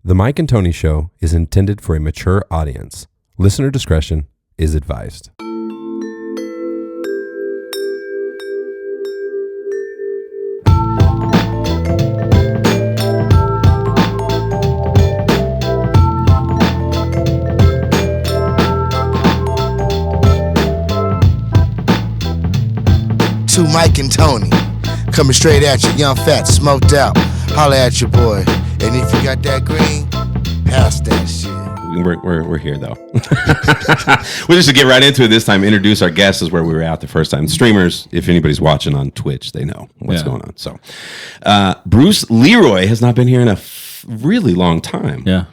The Mike and Tony Show is intended for a mature audience. Listener discretion is advised. To Mike and Tony, coming straight at you, young fat, smoked out. Holla at your boy, and if you got that green, pass that shit. We're here though. We'll just get right into it this time. Introduce our guests as where we were at the first time. Streamers, if anybody's watching on Twitch, they know what's going on. So, Bruce Leroy has not been here in a really long time. Yeah,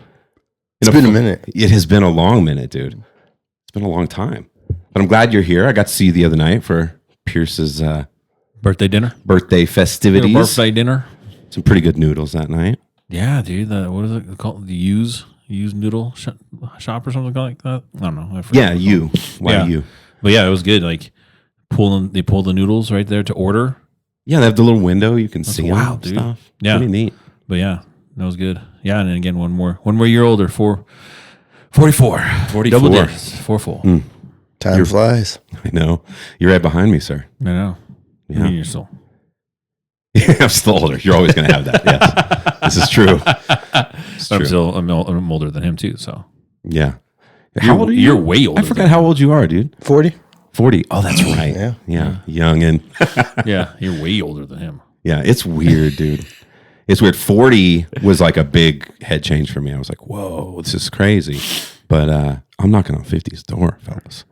It's been a minute. It has been a long minute, dude. It's been a long time. But I'm glad you're here. I got to see you the other night for Pierce's birthday dinner, birthday festivities. birthday dinner. Some pretty good noodles that night. Yeah, dude. What is it called? The Use noodle shop or something like that. I don't know. Yeah, you. Why yeah. you? But yeah, it was good. Like they pull the noodles right there to order. Yeah, they have the little window you can see. Wow, dude. dude. Stuff. Yeah, pretty neat. But yeah, that was good. Yeah, and then again, one more year older. 44. Double digits. 4 full. Time flies. I know. You're right behind me, sir. I know. Yeah. I mean, you're still. Yeah, I'm still older. You're always going to have that. Yes, this is true. I'm older than him too. So yeah. How old are you? You're way older. I forgot how old you are, dude. 40? 40. Oh, that's right. Yeah. Young and yeah, you're way older than him. yeah. It's weird, dude. It's weird. 40 was like a big head change for me. I was like, whoa, this is crazy. But I'm knocking on 50's door, fellas.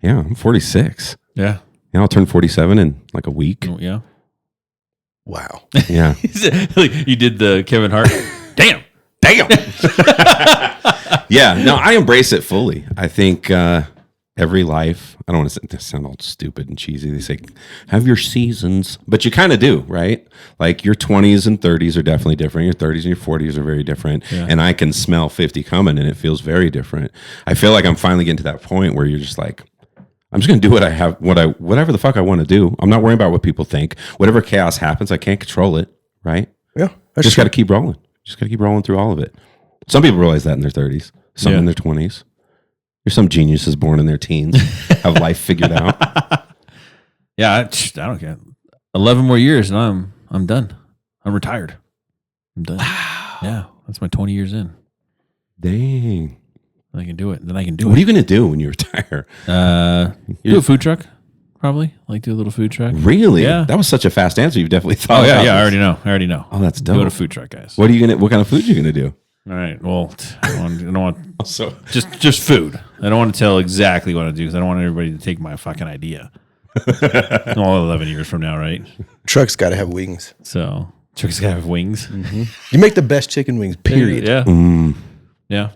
Yeah, I'm 46. Yeah. Yeah, I'll turn 47 in like a week. Oh, yeah. Wow. Yeah. Like you did the Kevin Hart. Damn. Yeah, no, I embrace it fully. I think every life, I don't want to sound all stupid and cheesy. They say, have your seasons, but you kind of do, right? Like your 20s and 30s are definitely different. Your 30s and your 40s are very different. Yeah. And I can smell 50 coming and it feels very different. I feel like I'm finally getting to that point where you're just like, I'm just going to do whatever the fuck I want to do. I'm not worrying about what people think. Whatever chaos happens, I can't control it, right? Yeah. Just got to keep rolling. Just got to keep rolling through all of it. Some people realize that in their 30s, some in their 20s. There's some geniuses born in their teens, have life figured out. Yeah, I don't care. 11 more years and I'm done. I'm retired. I'm done. Wow. Yeah, that's my 20 years in. Dang. I can do it. Then I can do What are you going to do when you retire? Do a food truck, probably. Like do a little food truck. Really? Yeah. That was such a fast answer. You've definitely thought. Oh yeah, about yeah. this. I already know. Oh, that's dope. Go to food truck, guys. What kind of food are you going to do? All right. Well, I don't want So just food. I don't want to tell exactly what I do because I don't want everybody to take my fucking idea. All 11 years from now, right? Truck's got to have wings. So truck's gotta have wings. Mm-hmm. You make the best chicken wings, period. Yeah. Yeah.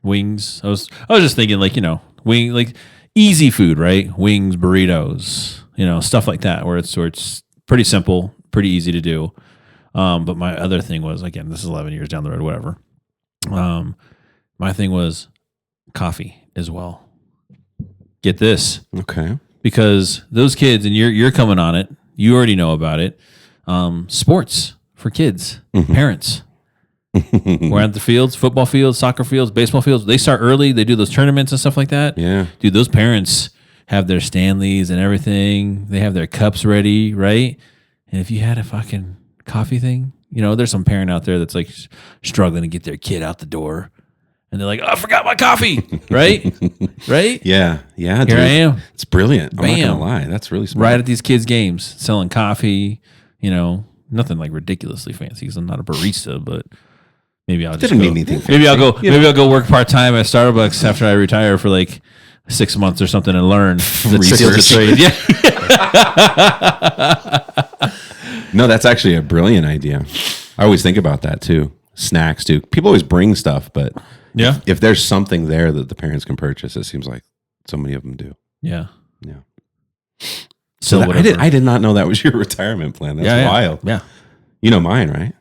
Wings. I was just thinking like, like easy food, right? Wings, burritos, stuff like that where it's pretty simple, pretty easy to do. But my other thing was, again, this is 11 years down the road, whatever. My thing was coffee as well. Get this. Okay. Because those kids, and you're coming on it, you already know about it. Sports for kids, parents. We're at the fields, football fields, soccer fields, baseball fields. They start early. They do those tournaments and stuff like that. Yeah. Dude, those parents have their Stanleys and everything. They have their cups ready, right? And if you had a fucking coffee thing, there's some parent out there that's like struggling to get their kid out the door. And they're like, I forgot my coffee, right? Right? Yeah. Yeah. Here I am. It's brilliant. I'm not Bam. going to lie. That's really smart. Right at these kids' games, selling coffee, nothing like ridiculously fancy because I'm not a barista, but maybe I'll just maybe I'll go work part-time at Starbucks after I retire for like 6 months or something and learn the trade. Yeah. No, that's actually a brilliant idea. I always think about that too. Snacks too. People always bring stuff, but if there's something there that the parents can purchase, it seems like so many of them do. Yeah. Yeah. So I did not know that was your retirement plan. That's wild. Yeah. You know mine, right?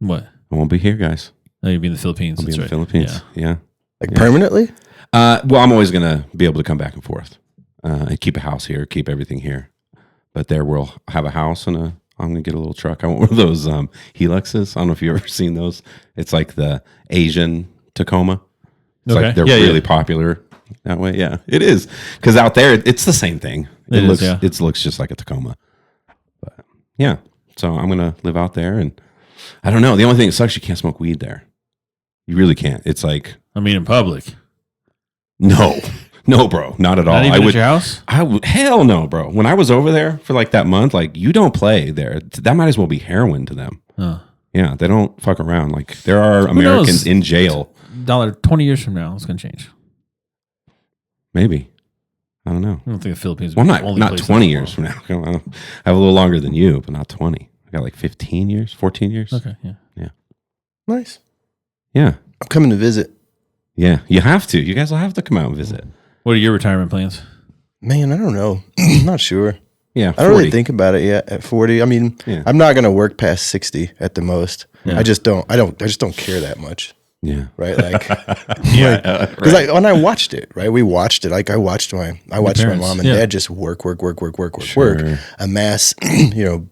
What? I won't be here, guys. Oh, you'll be in the Philippines. I'll be in the right. Philippines. Yeah. Like permanently? Well, I'm always going to be able to come back and forth and keep a house here, keep everything here. But there we'll have a house and I'm gonna get a little truck. I want one of those Helixes. I don't know if you've ever seen those. It's like the Asian Tacoma. It's Okay. like they're Yeah, really yeah. popular that way. Yeah, it is. Because out there, it's the same thing. It is, looks yeah. it looks just like a Tacoma. But yeah, so I'm gonna live out there, and I don't know. The only thing that sucks, you can't smoke weed there. You really can't. It's like I mean, in public. no, bro, not at all. Not even I at would. your house? I would. Hell no, bro. When I was over there for like that month, like you don't play there. That might as well be heroin to them. Huh. Yeah, they don't fuck around. Like there are Americans knows? in jail. $20 years from now, it's going to change. Maybe. I don't know. I don't think the Philippines Well, will be the only not place 20 in the years world. from now. I have a little longer than you, but not 20. I got like 15 years, 14 years. Okay, yeah. Nice. Yeah. I'm coming to visit. Yeah. You have to. You guys will have to come out and visit. What are your retirement plans? Man, I don't know. I'm not sure. Yeah. I don't really 40. think about it yet at 40. I mean, Yeah. I'm not going to work past 60 at the most. Yeah. I just don't care that much. Yeah. Right. Like, Yeah. because when I watched it, right, we watched it. Like I watched my parents, mom and yeah. dad just work, Sure. amass, a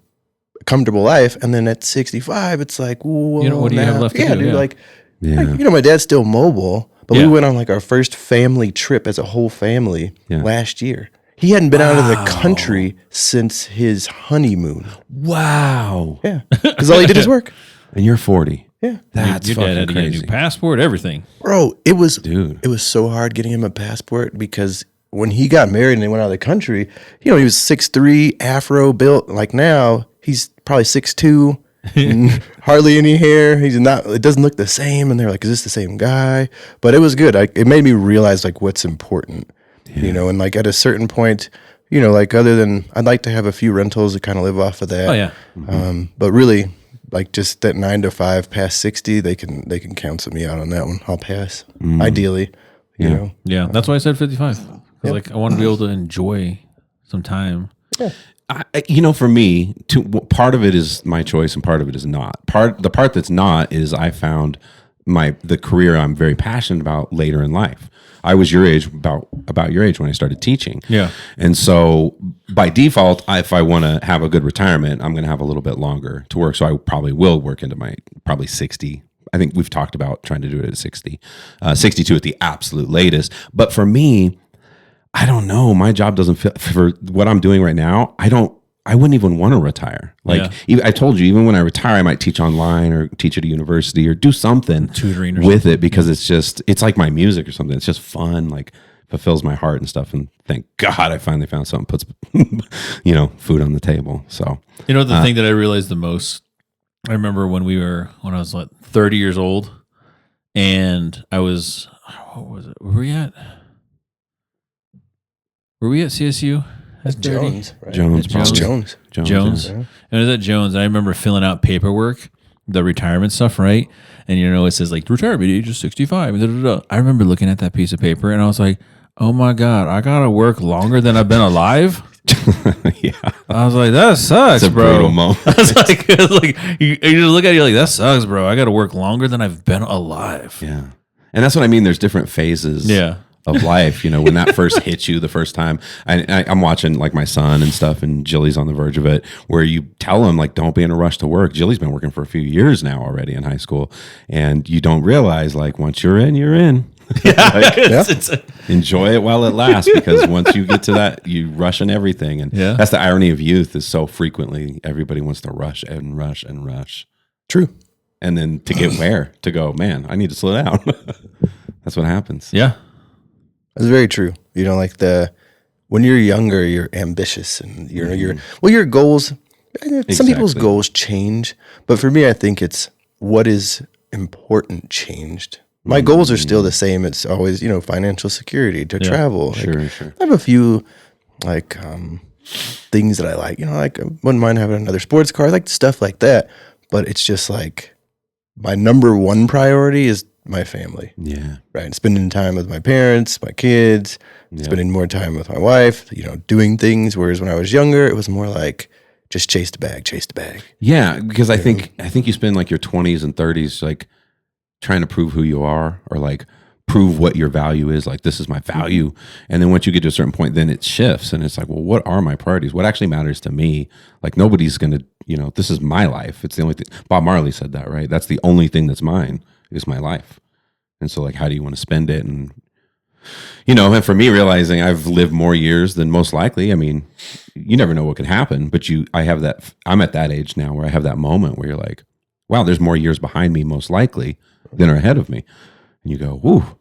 comfortable life. And then at 65, it's like, whoa, what do you have left to yeah, do? dude, Yeah. like, Yeah. my dad's still mobile, but Yeah. we went on like our first family trip as a whole family Yeah. last year. He hadn't been out of the country since his honeymoon. Wow. Yeah. Because all he did is work. And you're 40. Yeah. That's Your dad fucking had to get a crazy. new passport, everything. Bro, it was Dude. it was so hard getting him a passport because when he got married and they went out of the country, he was 6'3", afro built. Like now, he's probably 6'2", and hardly any hair. It doesn't look the same. And they're like, is this the same guy? But it was good. It made me realize like what's important, and like at a certain point, like other than I'd like to have a few rentals to kind of live off of that. Oh, yeah. But really, like just that 9 to 5 past 60, they can cancel me out on that one. I'll pass. Ideally, you know. Yeah, that's why I said 55. 'Cause, like, I want to be able to enjoy some time. For me, part of it is my choice and part of it is not. The part that's not is I found the career I'm very passionate about later in life. I was your age, about your age when I started teaching. Yeah. And so by default, if I want to have a good retirement, I'm going to have a little bit longer to work. So I probably will work into my probably 60. I think we've talked about trying to do it at 60, 62 at the absolute latest. But for me, I don't know. My job doesn't fit for what I'm doing right now. I wouldn't even want to retire. Like I told you, even when I retire, I might teach online or teach at a university or do something Tutoring or with it because it's like my music or something. It's just fun, like fulfills my heart and stuff. And thank God I finally found something puts, food on the table. So, The thing that I realized the most, I remember when I was like 30 years old and I was, what was it? Were we at CSU? That's 30? Jones, right? Jones, Jones. probably. Jones. yeah. And it was at Jones. And I remember filling out paperwork, the retirement stuff, right? And it says like retirement age is 65. Da, da, da. I remember looking at that piece of paper and I was like, oh my God, I got to work longer than I've been alive. Yeah. I was like, that sucks, It's a bro. brutal moment. I was like, you just look at it, you're like, that sucks, bro. I got to work longer than I've been alive. Yeah. And that's what I mean. There's different phases of life. When that first hits you the first time, I'm watching like my son and stuff, and Jilly's on the verge of it, where you tell him like, don't be in a rush to work. Jilly's been working for a few years now already in high school. And you don't realize like once you're in, you're in. Enjoy it while it lasts, because once you get to that, you rush in everything. And that's the irony of youth, is so frequently everybody wants to rush and rush and rush. True. And then to get where? To go, man, I need to slow down. That's what happens. Yeah. That's very true. When you're younger, you're ambitious and your goals. Some people's goals change, but for me, I think it's what is important changed. My goals are still the same. It's always, financial security, to travel. Sure. I have a few like things that I like. Like I wouldn't mind having another sports car. I like stuff like that. But it's just like my number one priority is my family. Yeah. Right. And spending time with my parents, my kids, spending more time with my wife, doing things. Whereas when I was younger, it was more like just chase the bag. Yeah. Because I think you spend like your 20s and 30s like trying to prove who you are, or like prove what your value is. Like, this is my value. And then once you get to a certain point, then it shifts. And it's like, well, what are my priorities? What actually matters to me? Like, nobody's going to, this is my life. It's the only thing. Bob Marley said that, right? That's the only thing that's mine is my life. And so, like, how do you want to spend it? And, and for me, realizing I've lived more years than most likely, I mean, you never know what could happen, but I'm at that age now where I have that moment where you're like, wow, there's more years behind me most likely than are ahead of me. And you go, whoo,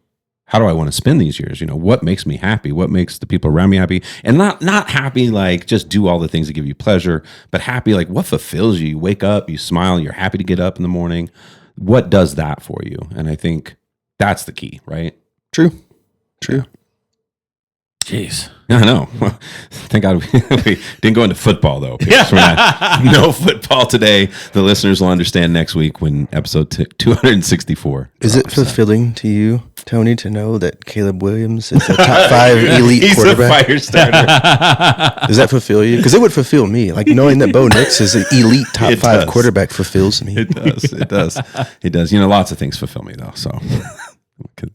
how do I want to spend these years? What makes me happy? What makes the people around me happy? And not happy, like just do all the things that give you pleasure, but happy, like what fulfills you? You wake up, you smile, you're happy to get up in the morning. What does that for you? And I think that's the key, right? True. Jeez. I know. Thank God we didn't go into football, though. No football today. The listeners will understand next week when episode 264. Is it fulfilling to you, Tony, to know that Caleb Williams is a top 5 elite He's quarterback? a fire starter. Does that fulfill you? Because it would fulfill me. Like knowing that Bo Nix is an elite top It 5 does. quarterback fulfills me. It does. Lots of things fulfill me, though. So we could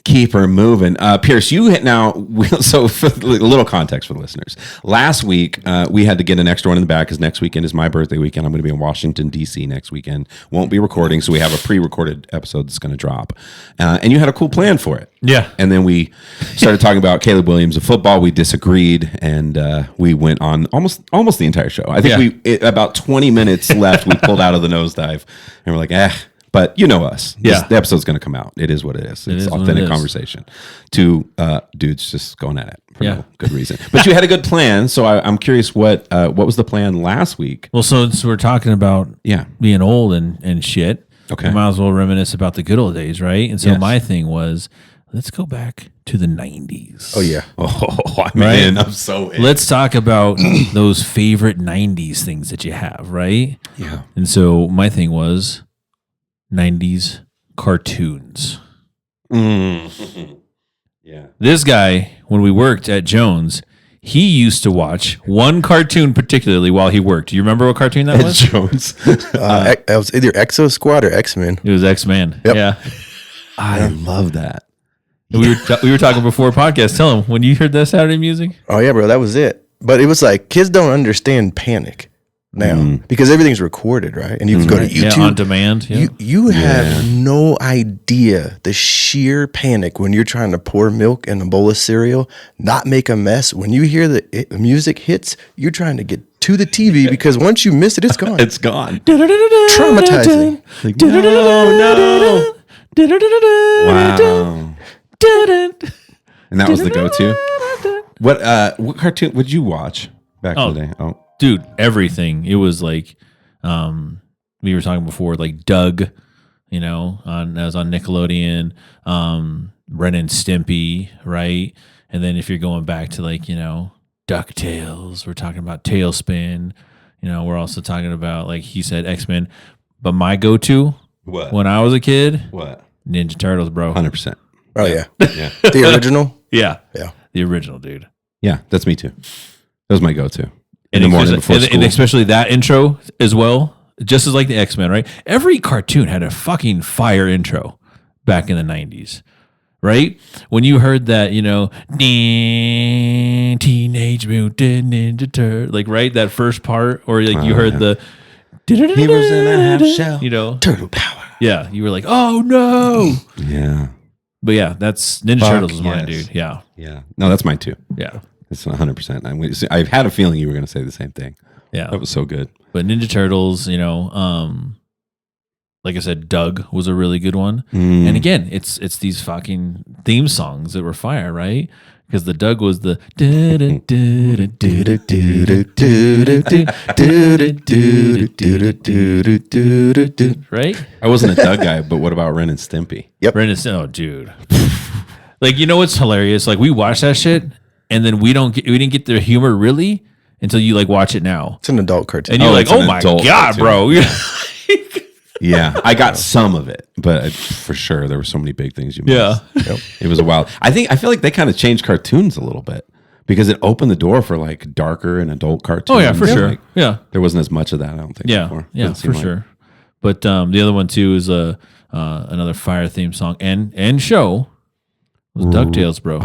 keep her moving. Pierce, you hit now. So for a little context for the listeners. Last week, we had to get an extra one in the back because next weekend is my birthday weekend. I'm going to be in Washington, D.C. next weekend. Won't be recording, so we have a pre-recorded episode that's going to drop. And you had a cool plan for it. Yeah. And then we started talking about Caleb Williams of football. We disagreed, and we went on almost the entire show. I think about 20 minutes left, we pulled out of the nosedive, and we're like, But you know us. The episode's going to come out. It is what it is. It's authentic conversation. Two dudes just going at it for no good reason. But you had a good plan, so I'm curious what was the plan last week? Well, so we're talking about being old and shit. Okay. We might as well reminisce about the good old days, right? And so Yes. my thing was, let's go back to the 90s. Oh, yeah. Oh, I'm in. I'm so in. Let's talk about those favorite 90s things that you have, right? Yeah. And so my thing was 90s cartoons. Yeah. This guy, when we worked at Jones, he used to watch one cartoon particularly while he worked. Do you remember what cartoon that was? Jones. It was either Exo Squad or X-Men. It was X-Men. Yep. Yeah. I love that. We were talking before podcast. Tell him, when you heard that Saturday music? Oh, yeah, bro. That was it. But it was like kids don't understand panic now because everything's recorded, right? And you can go to YouTube. Yeah, on demand. Yeah. You have no idea the sheer panic when you're trying to pour milk in a bowl of cereal, not make a mess. When you hear the music hits, you're trying to get to the TV because once you miss it, it's gone. It's gone. Traumatizing. Like, no. Wow. And that was the go-to. What cartoon would you watch back in the day? Oh, Dude, everything. It was like, we were talking before, like Doug, that was on Nickelodeon, Ren and Stimpy, right? And then if you're going back to like, DuckTales, we're talking about Tailspin, we're also talking about, like he said, X-Men. But my go-to when I was a kid, Ninja Turtles, bro. 100%. Oh, yeah. Yeah. The original? Yeah. Yeah. The original, dude. Yeah, that's me too. That was my go-to. In And the morning before and school. especially that intro as well, just as like the X-Men, right? Every cartoon had a fucking fire intro back in the 90s, right? When you heard that, Teenage Mutant Ninja Turtle, like, right? That first part, or like you heard the Heroes in a half shell. Turtle power. Yeah, you were like, oh no. Yeah. But yeah, that's Ninja Turtles is mine, yes. dude. Yeah. Yeah. No, that's mine too. Yeah. It's 100%. I had a feeling you were going to say the same thing. Yeah. That was so good. But Ninja Turtles, like I said, Doug was a really good one. And again, it's these fucking theme songs that were fire, right? Because the Doug was the right? I wasn't a Doug guy, but what about Ren and Stimpy? Yep. Oh, dude. Like, what's hilarious? Like, we watched that shit, and then we didn't get the humor really until you like watch it now, It's an adult cartoon. and you're like, it's an oh my adult god, cartoon. bro. Yeah, I got some of it, but for sure there were so many big things you missed. Yeah. It was a wild. I feel like they kind of changed cartoons a little bit because it opened the door for like darker and adult cartoons. Oh yeah, for sure. Like, Yeah. there wasn't as much of that, I don't think. Yeah, before. yeah, Didn't seem for sure. But the other one too is another fire theme song and show It was DuckTales, bro.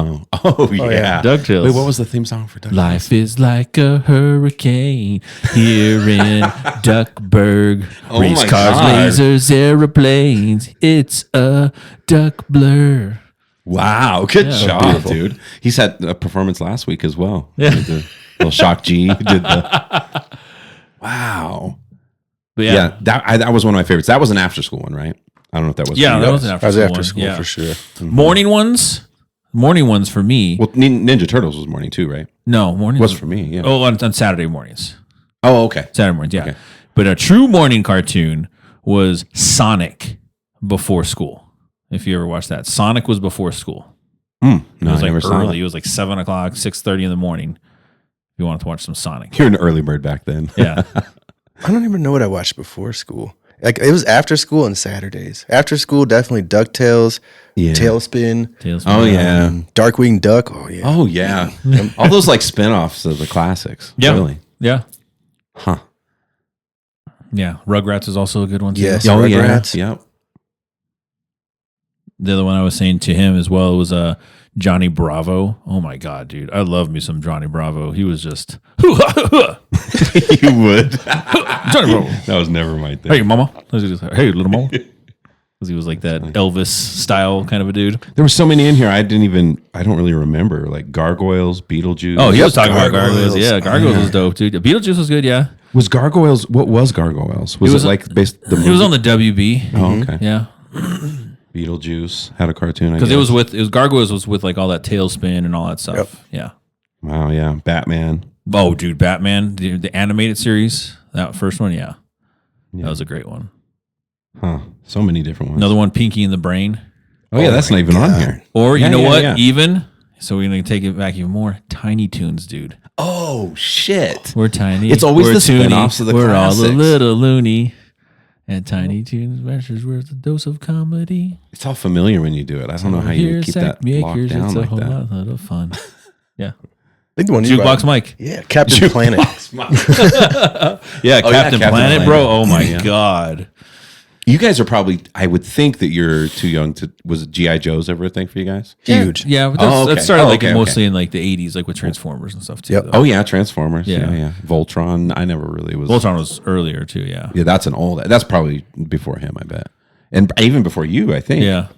Oh yeah. DuckTales. Wait, what was the theme song for DuckTales? Life is like a hurricane here in Duckburg. Oh Race my cars, God. lasers, airplanes. It's a duck blur. Wow, good Yeah, job, beautiful. dude. He's had a performance last week as well. Yeah. Did the little Shock G. Did the wow. But Yeah, that was one of my favorites. That was an after school one, right? I don't know if that was. Yeah, for you that guys. was an after I was school after one. school Yeah. for sure. Morning ones for me. Well, Ninja Turtles was morning too, right? No, mornings Was for me. Yeah. Oh, on Saturday mornings. Oh, okay. Saturday mornings, yeah. Okay. But a true morning cartoon was Sonic before school. If you ever watched that, Sonic was before school. No, It was I never like saw early. that. It was like 7 o'clock, 6:30 in the morning. If you wanted to watch some Sonic, You're an early bird back then. yeah. I don't even know what I watched before school. Like it was after school and Saturdays. After school, definitely DuckTales, Yeah. Tailspin, Oh yeah. Darkwing Duck. Oh yeah. Oh yeah. All those like spin-offs of the classics. Yeah. Really. Yeah. Huh. Yeah. Rugrats is also a good one too. Yes. Oh Rugrats. yeah. Yep. The other one I was saying to him as well was Johnny Bravo. Oh my God, dude. I love me some Johnny Bravo. He was just You would. Johnny Bravo. That was never my thing. Hey, mama. Hey, little mama. Because he was like that Elvis style kind of a dude. There were so many in here. I don't really remember. Like Gargoyles, Beetlejuice. Oh, he was talking about Gargoyles. Gargoyles. Yeah, Gargoyles was dope, dude. Beetlejuice was good, yeah. Was Gargoyles? What was Gargoyles? Was was it like based the? It was on the WB. Oh, okay. Yeah. Beetlejuice had a cartoon. Because it was Gargoyles was with like all that tailspin and all that stuff. Yep. Yeah. Wow. Yeah. Batman. Oh, dude, Batman, the animated series, that first one, yeah. That was a great one. Huh. So many different ones. Another one, Pinky and the Brain. Oh yeah, that's not even on here. Or you Yeah, know yeah, what? yeah. Even so, we're gonna take it back even more. Tiny Toons, dude. Oh shit. We're tiny. It's always we're the toony, spin-offs of the We're all a classics. little loony. And Tiny Toons measures worth a dose of comedy. It's all familiar when you do it. I don't know how you would keep that locked down it's a like whole that. lot of fun. Yeah. I think the one you Jukebox Mike. Yeah, Captain Planet. Yeah, Captain Captain Planet, bro. Planet. Oh my Yeah. God. You guys are probably. I would think that you're too young to. Was GI Joe's ever a thing for you guys? Huge. Yeah, but Oh, okay. that started Oh, like okay, mostly in like the 80s, like with Transformers and stuff too. Yep. though. Oh yeah, Transformers. Yeah. Yeah. Voltron. I never really was. Voltron was earlier too, yeah. Yeah, that's an old. That's probably before him, I bet, and even before you, I think. Yeah.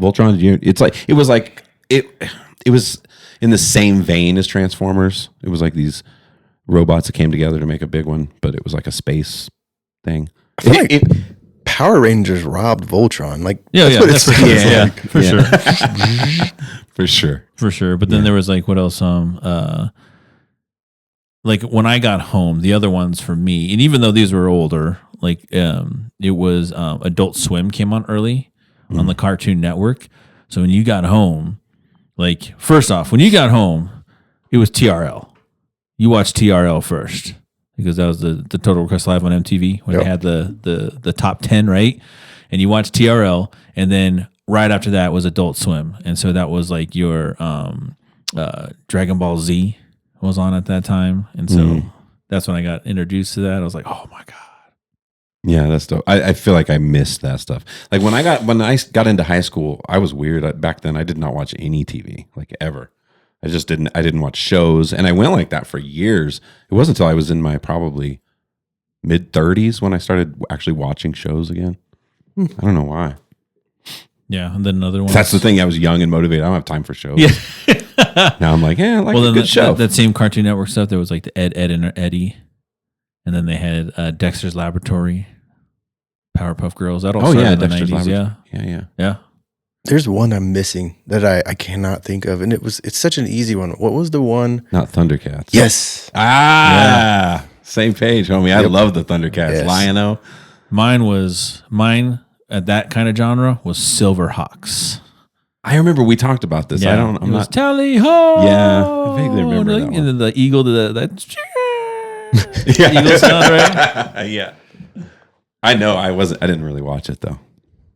Voltron. It was in the same vein as Transformers. It was like these robots that came together to make a big one, but it was like a space thing. I feel like Power Rangers robbed Voltron. Like Yeah, that's yeah, what it that's for feels sure. Yeah, like. for sure. For sure. For sure. But then there was like what else? Like when I got home, the other ones for me, and even though these were older, like it was Adult Swim came on early on the Cartoon Network. So when you got home, like first off, when you got home, it was TRL. You watched TRL first because that was the Total Request Live on MTV when Yep. they had the top 10, right? And you watched TRL, and then right after that was Adult Swim, and so that was like your Dragon Ball Z was on at that time, and so that's when I got introduced to that. I was like, oh my God. Yeah, that's dope. I feel like I missed that stuff. Like when I got into high school, I was weird. Back then, I did not watch any TV, like ever. I didn't watch shows, and I went like that for years. It wasn't until I was in my probably mid 30s when I started actually watching shows again. I don't know why. Yeah, and then another one. That's the thing. I was young and motivated. I don't have time for shows. Yeah. Now I'm like, I like Well, a then good show. that same Cartoon Network stuff, there was like the Ed, and Eddie, and then they had Dexter's Laboratory, Powerpuff Girls. That all started in the Dexter's 90s. Laboratory. Yeah, Yeah. yeah. There's one I'm missing that I cannot think of, and it's such an easy one. What was the one? Not Thundercats. Yes. Same page, homie. I love the Thundercats. Yes. Lion-O. Mine at that kind of genre was Silverhawks. I remember we talked about this. Yeah. I'm it was not. Tally ho. Yeah, I vaguely remember that one. And then the eagle, that Yeah. eagle sound, right? Yeah. I know. I didn't really watch it though.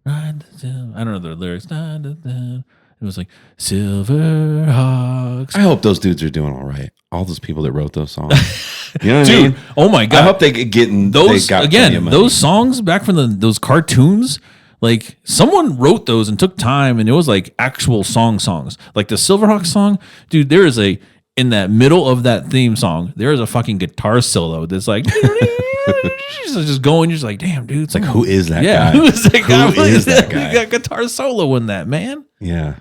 I don't know the lyrics. It was like Silverhawks. I hope those dudes are doing all right. All those people that wrote those songs. You know what I Dude, mean? oh my God. I hope they get getting Those they got plenty of again, money. those songs back from those cartoons, Like someone wrote those and took time, and it was like actual songs. Like the Silverhawks song, dude. There is in that middle of that theme song, there is a fucking guitar solo that's like she's just going. You're just like, damn, dude. It's like, who is that guy? Who is that guy? Who is that guy? You got guitar solo in that, man. Yeah.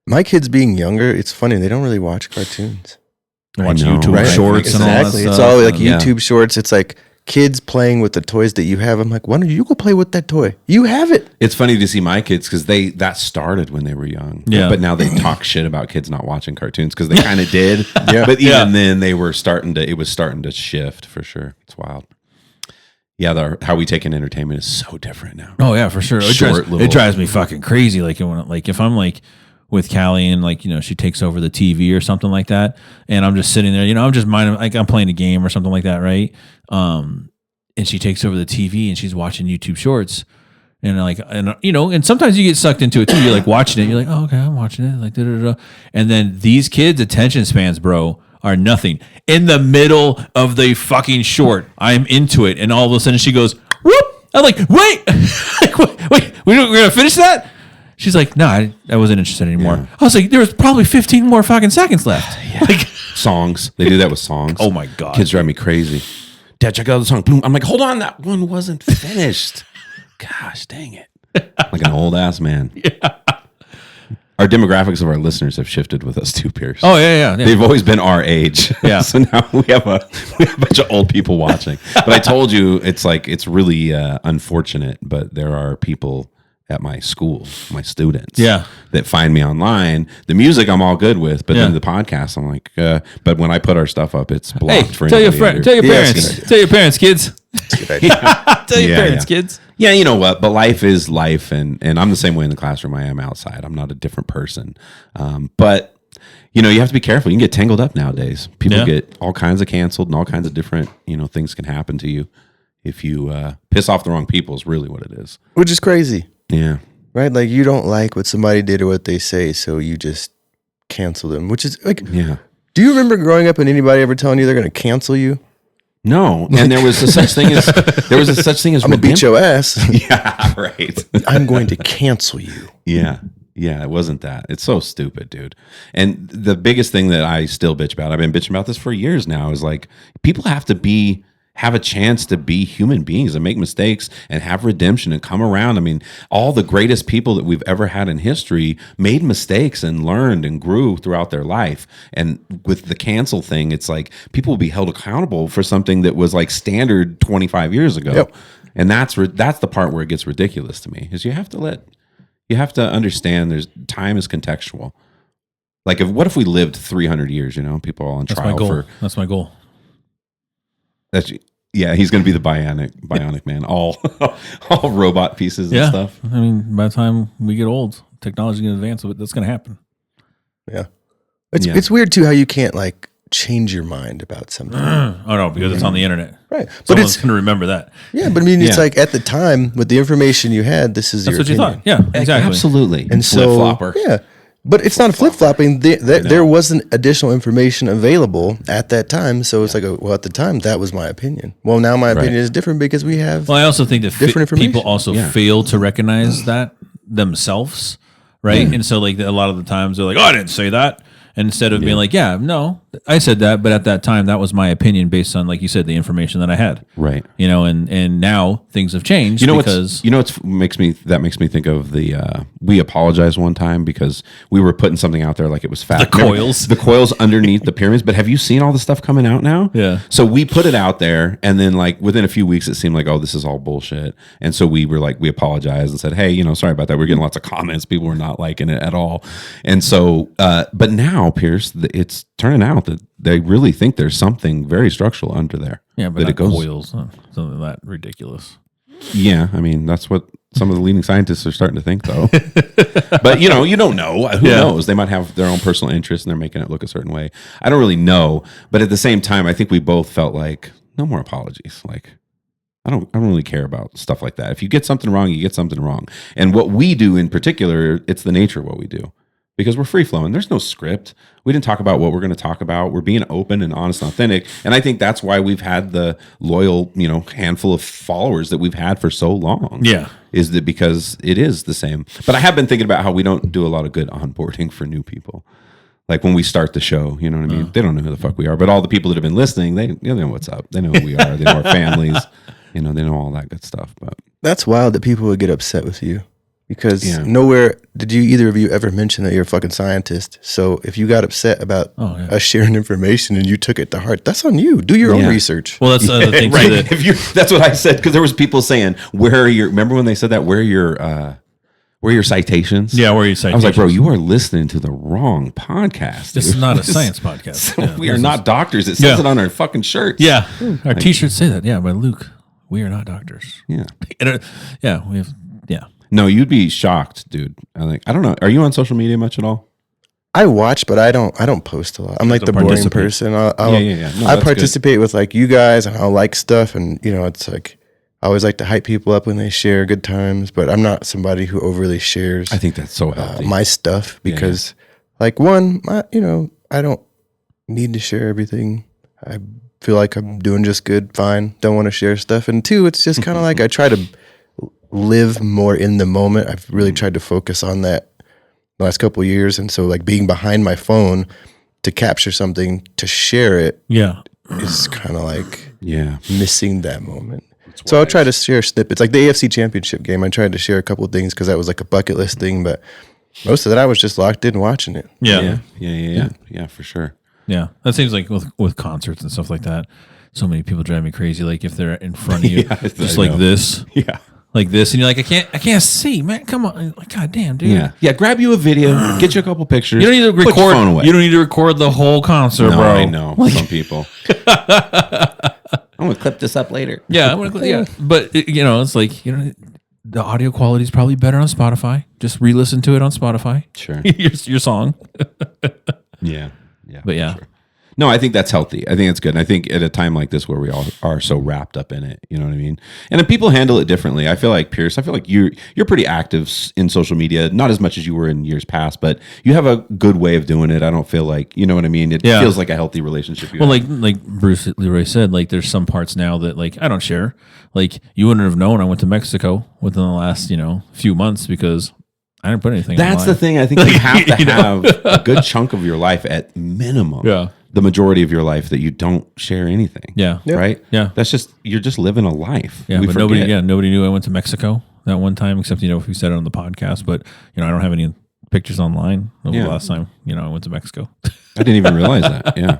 My kids being younger, it's funny. They don't really watch cartoons. Watch know. YouTube Right. shorts and all that Exactly. stuff. It's all like Yeah. YouTube shorts. It's like kids playing with the toys that you have. I'm like, why don't you go play with that toy? You have it. It's funny to see my kids because that started when they were young. Yeah. But now they talk shit about kids not watching cartoons because they kind of did. Yeah. But even Yeah. then it was starting to shift for sure. It's wild. Yeah, how we take in entertainment is so different now. Oh yeah, for sure. It drives me fucking crazy. Like if I'm like with Callie and like, she takes over the TV or something like that, and I'm just sitting there, I'm just minding, like I'm playing a game or something like that, right? And she takes over the TV and she's watching YouTube Shorts, and and sometimes you get sucked into it too. You're like watching it, you're like, oh okay, I'm watching it, like da da da, and then these kids' attention spans, bro, are nothing. In the middle of the fucking short, I'm into it, and all of a sudden she goes, whoop! I'm like, wait, wait, we're gonna finish that? She's like, no, I wasn't interested anymore. Yeah. I was like, there was probably 15 more fucking seconds left. Like, Songs. They do that with songs. oh my God. Kids drive me crazy. Dad, check out the song. Boom. I'm like, hold on, that one wasn't finished. Gosh, dang it. Like an old ass man. Yeah. Our demographics of our listeners have shifted with us too, Pierce. Oh, yeah. They've always been our age. Yeah. So now we have a bunch of old people watching. But I told you, it's really unfortunate, but there are people at my school, my students, that find me online. The music I'm all good with, but then the podcast, I'm like, but when I put our stuff up, it's blocked for tell your anybody tell your Yeah, parents. Tell your parents, kids. Tell your parents, kids. Yeah, you know what? But life is life, and I'm the same way in the classroom I am outside. I'm not a different person. But you have to be careful. You can get tangled up nowadays. People get all kinds of canceled, and all kinds of different things can happen to you if you piss off the wrong people. Is really what it is. Which is crazy. Yeah. Right? Like you don't like what somebody did or what they say, so you just cancel them. Which is like, Yeah. do you remember growing up and anybody ever telling you they're going to cancel you? No, and there was a such thing as I'm going to beat your ass. Yeah, right. I'm going to cancel you. Yeah. Yeah, it wasn't that. It's so stupid, dude. And the biggest thing that I still bitch about, I've been bitching about this for years now, is like people have a chance to be human beings and make mistakes and have redemption and come around. I mean, all the greatest people that we've ever had in history made mistakes and learned and grew throughout their life. And with the cancel thing, it's like people will be held accountable for something that was like standard 25 years ago. Yep. And that's the part where it gets ridiculous to me, is you have to understand time is contextual. Like what if we lived 300 years, people are on That's trial my goal. for That's my goal. he's going to be the bionic man, all robot pieces and stuff. I mean, by the time we get old, technology is going to advance, but that's going to happen. Yeah. It's weird too how you can't like change your mind about something. Oh no, because it's on the internet. Right. But But it's it's going to remember that. yeah, but I mean it's Yeah. like at the time with the information you had, this is That's your what you opinion. thought. Yeah, exactly. Absolutely. And so Flip-flopper. yeah. But it's not flip-flopping. There wasn't additional information available at that time. So it's like, well, at the time, that was my opinion. Well, now my opinion is different because we have Well, I also think that different information. people also fail to recognize that themselves, right? And so, like, a lot of the times they're like, "Oh, I didn't say that," and instead of being like, "Yeah, no, I said that, but at that time, that was my opinion based on, like you said, the information that I had." Right. And now things have changed because Makes me think of the we apologized one time because we were putting something out there like it was fact. The coils. The coils underneath the pyramids. But have you seen all the stuff coming out now? Yeah. So we put it out there, and then like within a few weeks, it seemed like, oh, this is all bullshit. And so we were like, we apologized and said, hey, sorry about that. We're getting lots of comments. People were not liking it at all. And so, but now, Pierce, it's turning out that they really think there's something very structural under there. yeah, but that not coils, something that ridiculous. Yeah, I mean, that's what some of the leading scientists are starting to think, though. But, you don't know. Who knows? They might have their own personal interest and they're making it look a certain way. I don't really know. But at the same time, I think we both felt like, no more apologies. Like, I don't really care about stuff like that. If you get something wrong, you get something wrong. And what we do in particular, it's the nature of what we do. because we're free flowing. There's no script. We didn't talk about what we're going to talk about. We're being open and honest and authentic. And I think that's why we've had the loyal, handful of followers that we've had for so long. Yeah. Is that because it is the same. But I have been thinking about how we don't do a lot of good onboarding for new people. Like when we start the show, you know what I mean? They don't know who the fuck we are. But all the people that have been listening, they know what's up. They know who we are. They know our families. They know all that good stuff. But that's wild that people would get upset with you. Because nowhere did either of you ever mention that you're a fucking scientist. So if you got upset about us sharing information and you took it to heart, that's on you. Do your own research. Well, that's the thing. Right. That's what I said, because there was people saying, remember when they said that, where are your citations? Yeah, where are your citations? I was like, bro, you are listening to the wrong podcast. This is not a science podcast. We are not doctors. It says it on our fucking shirts. Yeah. Our t-shirts say that. Yeah, by Luke, we are not doctors. Yeah. We have, No, you'd be shocked, dude. I don't know. Are you on social media much at all? I watch, but I don't post a lot. I'm like the boring person. I participate with like you guys, and I'll like stuff, and it's like I always like to hype people up when they share good times, but I'm not somebody who overly shares. I think that's so healthy. My stuff, because like one, I don't need to share everything. I feel like I'm doing just good, fine. Don't want to share stuff, and two, it's just kind of like I try to live more in the moment. I've really tried to focus on that the last couple of years, and so like being behind my phone to capture something to share it is kind of like missing that moment. So I'll try to share snippets, like the AFC Championship game. I tried to share a couple of things because that was like a bucket list thing, but most of that I was just locked in watching it. Yeah, for sure. Yeah, that seems like with concerts and stuff like that. So many people drive me crazy. Like if they're in front of you, just like this. Yeah. Like this, and you're like, I can't see, man. Come on, like, God damn, dude. Yeah. Grab you a video, get you a couple pictures. You don't need to record. Put your phone away. You don't need to record the whole concert, bro. I know some people. I'm gonna clip this up later. Yeah, but it's like the audio quality is probably better on Spotify. Just re-listen to it on Spotify. Sure, your song. yeah, but yeah. Sure. No, I think that's healthy. I think it's good. And I think at a time like this where we all are so wrapped up in it, you know what I mean? And if people handle it differently, I feel like Pierce, you're pretty active in social media, not as much as you were in years past, but you have a good way of doing it. I don't feel like, you know what I mean? It feels like a healthy relationship. Like Bruce Leroy said, like there's some parts now that like I don't share. Like you wouldn't have known I went to Mexico within the last, few months because I didn't put anything That's online. the thing. I think you have to have a good chunk of your life at minimum. Yeah. The majority of your life that you don't share anything. Yeah. Right? Yeah. You're just living a life. Yeah, but nobody knew I went to Mexico that one time, except, if we said it on the podcast, but, I don't have any pictures online of the last time, I went to Mexico. I didn't even realize that. Yeah.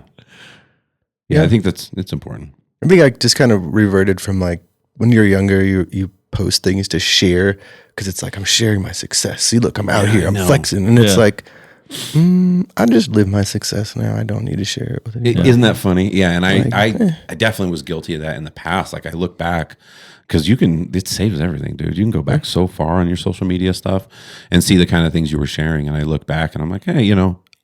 Yeah. I think it's important. I think I just kind of reverted from like when you're younger, you post things to share because it's like, I'm sharing my success. See, look, I'm out here, I'm flexing. And it's like, I just live my success now. I don't need to share it with anyone. Isn't that funny? Yeah, and I definitely was guilty of that in the past. Like I look back because it saves everything, dude. You can go back so far on your social media stuff and see the kind of things you were sharing. And I look back and I'm like, hey,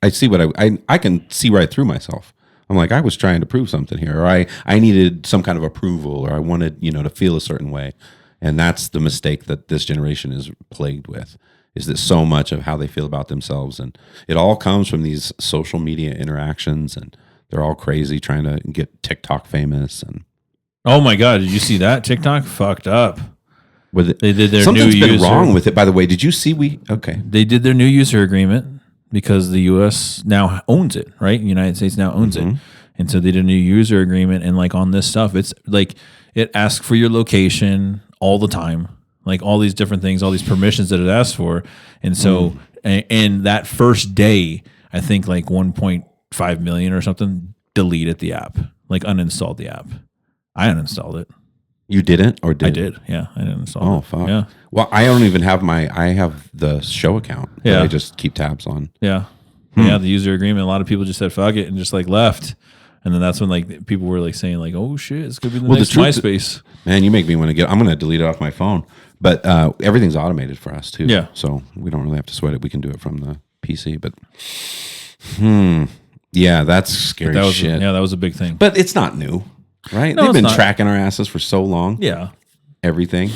I see what I can see right through myself. I'm like, I was trying to prove something here, or I needed some kind of approval, or I wanted, to feel a certain way. And that's the mistake that this generation is plagued with. Is that so much of how they feel about themselves, and it all comes from these social media interactions, and they're all crazy trying to get TikTok famous. And oh my God, did you see that? TikTok fucked up. With it, they did their something's new been wrong with it. By the way, did you see? They did their new user agreement because the U.S. now owns it, right? The United States now owns it, and so they did a new user agreement. And like on this stuff, it's like it asks for your location all the time. Like all these different things, all these permissions that it asks for. And so, and that first day, I think like 1.5 million or something deleted the app, like uninstalled the app. I uninstalled it. You didn't or did? I did. Yeah. I didn't install it. Oh, fuck. Yeah. Well, I don't even have I have the show account that I just keep tabs on. Yeah. Yeah. The user agreement. A lot of people just said, fuck it, and just like left. And then that's when like people were like saying like, oh shit, it's going to be the next MySpace. I'm going to delete it off my phone. But everything's automated for us too. Yeah. So we don't really have to sweat it. We can do it from the PC. But yeah, that's scary shit. That was a big thing. But it's not new, right? No, They've been tracking our asses for so long. Yeah. Everything.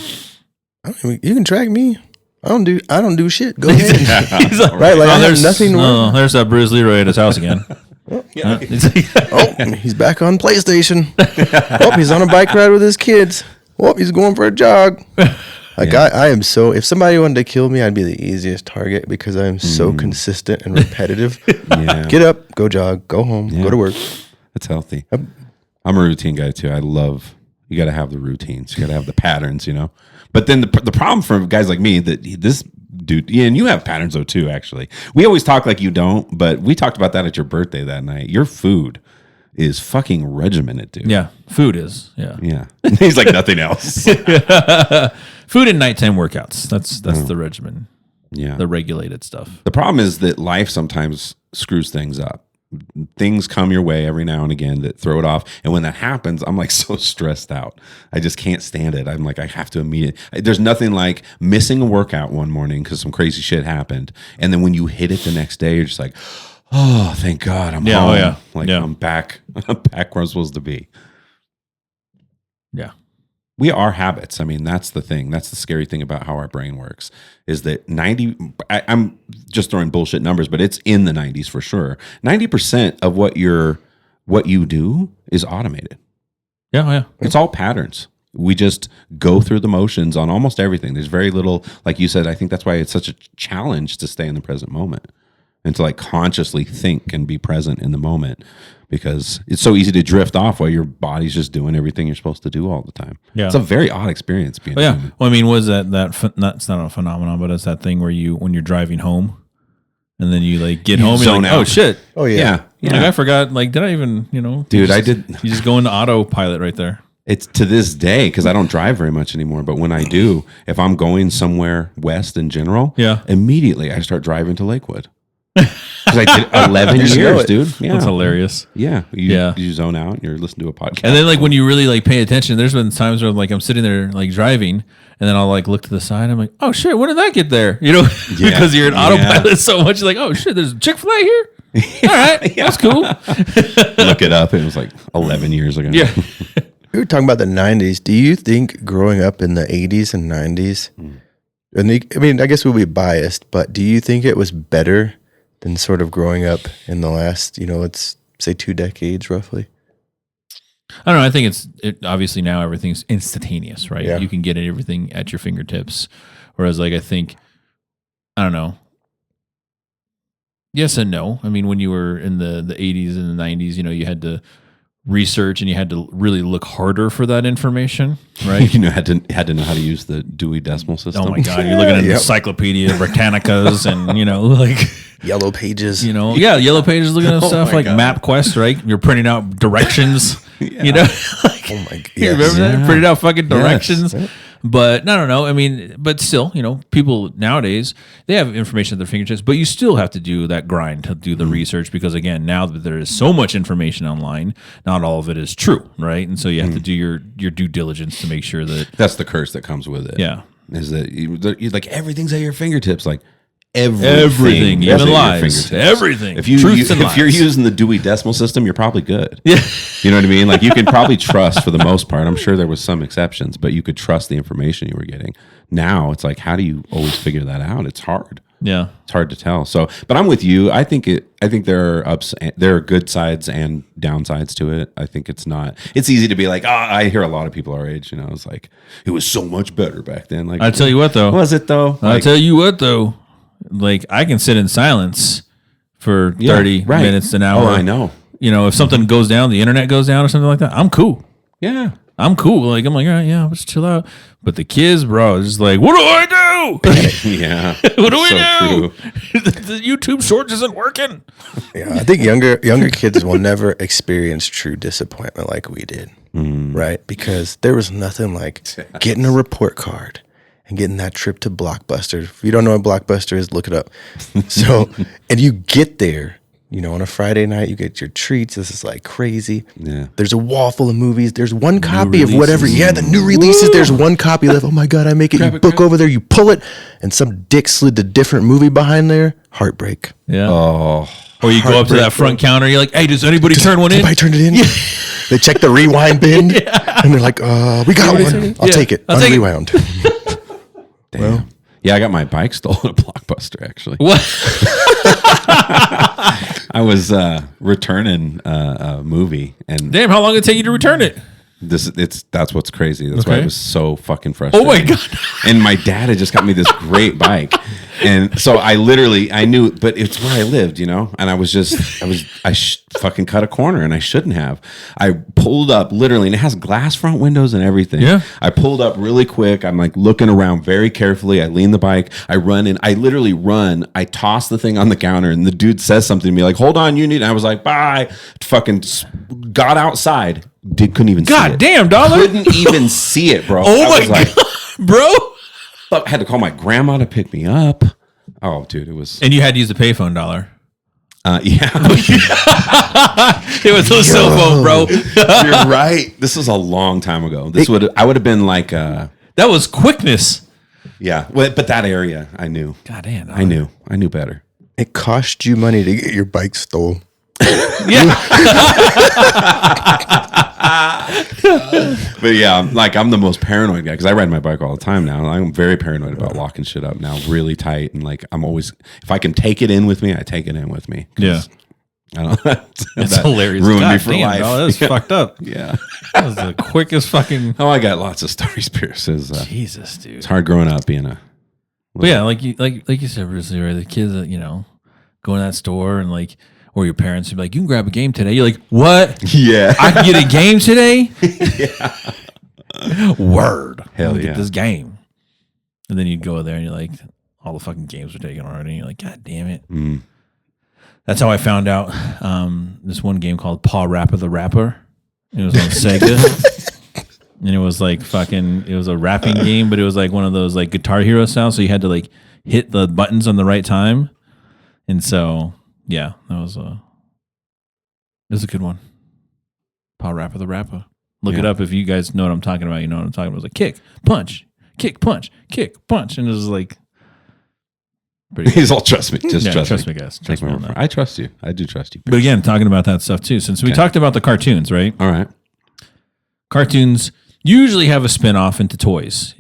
I mean, you can track me. I don't do shit. Go ahead. He's like, Right, like, I have there's nothing to worry. there's that Bruce Leroy at his house again. Yeah. Oh, he's back on PlayStation. Oh, he's on a bike ride with his kids. Oh, he's going for a jog. Like I am so. If somebody wanted to kill me, I'd be the easiest target because I am so consistent and repetitive. Yeah. Get up, go jog, go home, go to work. That's healthy. I'm a routine guy too. You got to have the routines. You got to have the patterns, But then the problem for guys like me that this dude, yeah, and you have patterns though too. Actually, we always talk like you don't, but we talked about that at your birthday that night. Your food is fucking regimented, dude. Yeah, food is. Yeah. Yeah. He's like nothing else. Food and nighttime workouts. That's the regimen. Yeah. The regulated stuff. The problem is that life sometimes screws things up. Things come your way every now and again that throw it off. And when that happens, I'm like so stressed out. I just can't stand it. I'm like, I have to immediately. There's nothing like missing a workout one morning because some crazy shit happened. And then when you hit it the next day, you're just like, oh, thank God I'm home. Oh, yeah. Like Yeah. I'm back. I'm back where I'm supposed to be. Yeah. We are habits. I mean, that's the thing. That's the scary thing about how our brain works is that I'm just throwing bullshit numbers, but it's in the 90s for sure. 90% of what you do is automated. Yeah. Yeah. It's all patterns. We just go through the motions on almost everything. There's very little, like you said, I think that's why it's such a challenge to stay in the present moment and to like consciously think and be present in the moment. Because it's so easy to drift off while your body's just doing everything you're supposed to do all the time. Yeah. It's a very odd experience being Well, yeah. human. Well, I mean, was it's not a phenomenon, but it's that thing where when you're driving home and then you like get home and you're zone like, out. oh shit. Oh yeah. Yeah. Like I forgot, like, did I even, Dude, I did. You just go into autopilot right there. It's to this day because I don't drive very much anymore. But when I do, if I'm going somewhere west in general, immediately I start driving to Lakewood. Because I did 11 just know years, it. dude. Yeah. That's hilarious. Yeah. Yeah. You zone out and you're listening to a podcast. And then like when you really like pay attention, there's been times where like I'm sitting there like driving and then I'll like look to the side. I'm like, oh shit, when did that get there? Because you're in autopilot so much. You're like, oh shit, there's Chick-fil-A here? All right. That's cool. Look it up. It was like 11 years ago. Yeah. We were talking about the 90s. Do you think growing up in the 80s and 90s, and I guess we'll be biased, but do you think it was better than sort of growing up in the last, let's say 2 decades roughly? I don't know. I think it's obviously now everything's instantaneous, right? Yeah. You can get everything at your fingertips. Whereas like I think, I don't know. Yes and no. I mean, when you were in the 80s and the 90s, you had to research and you had to really look harder for that information, right? had to know how to use the Dewey Decimal System. Oh my God, you're looking at Encyclopedia Britannicas and, like... Yellow Pages. Yellow Pages, looking at stuff like MapQuest, right? You're printing out directions, Oh my God. You remember that? Printed out fucking directions. Yes. But no. I mean, but still, people nowadays, they have information at their fingertips, but you still have to do that grind to do the research because, again, now that there is so much information online, not all of it is true, right? And so you have to do your due diligence to make sure that... That's the curse that comes with it. Yeah. Is that you like everything's at your fingertips. Like Everything, is even at your lies, fingertips. everything. If Truths you're and lies. using the Dewey Decimal System, you're probably good. Yeah. You know what I mean? Like you can probably trust for the most part. I'm sure there was some exceptions, but you could trust the information you were getting. Now it's like, how do you always figure that out? It's hard. Yeah. It's hard to tell. So, but I'm with you. I think there are there are good sides and downsides to it. I think it's easy to be like, I hear a lot of people our age, it's like, it was so much better back then. Like, I tell you what though. Was it though? I tell you what though. Like I can sit in silence for 30 minutes to an hour. Oh, I know. If something goes down, the internet goes down or something like that, I'm cool. Yeah. I'm cool. Like, I'm like, all right, yeah, let's chill out. But the kids, bro, is just like, what do I do? Yeah. What do we do? True. The YouTube short isn't working. Yeah, I think younger kids will never experience true disappointment like we did, right? Because there was nothing like getting a report card and getting that trip to Blockbuster. If you don't know what Blockbuster is, look it up. So, and you get there, on a Friday night, you get your treats. This is like crazy. Yeah. There's a wall full of movies. There's one copy of whatever. Yeah, the new releases. There's one copy left. Oh my God, I make it. You book over there, you pull it, and some dick slid a different movie behind there. Heartbreak. Yeah. Oh. Or you go up to that front counter, you're like, hey, does anybody turn one in? Somebody turned it in. Yeah. They check the rewind bin, and they're like, we got one. I'll take it. I'll take it. Unrewound. Damn. Yeah, I got my bike stolen at Blockbuster, actually. What? I was returning a movie, and Damn, how long did it take you to return it? that's what's crazy. That's why Okay. it was so fucking frustrating. Oh my God. And my dad had just got me this great bike, and so I knew, but it's where I lived, you know. And I fucking cut a corner, and I shouldn't have. I pulled up literally, and it has glass front windows and everything. Yeah. I pulled up really quick. I'm like looking around very carefully. I lean the bike. I run in. I literally run. I toss the thing on the counter, and the dude says something to me like, "Hold on, you need." And I was like, "Bye." Fucking got outside. Couldn't even see it. God damn, dollar. Couldn't even see it, bro. Oh I my was like, God, bro. I had to call my grandma to pick me up. Oh, dude, it was. And you had to use the payphone, dollar. Yeah, It was a cell phone, bro. you're right. This was a long time ago. I would have been like, That was quickness. yeah. But that area, I knew. God damn. I knew better. It cost you money to get your bike stolen. Yeah. But yeah, I'm the most paranoid guy because I ride my bike all the time now. I'm very paranoid about locking shit up now, really tight, and like I'm always, if I can take it in with me, I take it in with me. Yeah. I don't know. It's That hilarious. Ruined God me for damn, life. dog, that was fucked up. Yeah. That was the quickest fucking. Oh, I got lots of stories, Pierce. It's Jesus, dude. hard growing up being a. But yeah, like you said, Bruce, right? The kids that go in that store and like, or your parents would be like, "You can grab a game today." You're like, "What? Yeah. I can get a game today?" Word. Hell I'll yeah. Get this game. And then you'd go there and you're like, all the fucking games are taken already. And you're like, God damn it. Mm. That's how I found out this one game called Paw Rapper the Rapper. It was on Sega. And it was like it was a rapping game, but it was like one of those like Guitar Hero style. So you had to like hit the buttons on the right time. And so, yeah, it was a good one. Paw Rapper the Rapper. Look it up if you guys know what I'm talking about. You know what I'm talking about. It was like kick, punch, kick, punch, kick, punch. And it was like pretty He's all trust me. Just yeah, trust me. guys. Trust me on that. I trust you. I do trust you. But again, talking about that stuff too, since we talked about the cartoons, right? All right. Cartoons usually have a spin-off into toys.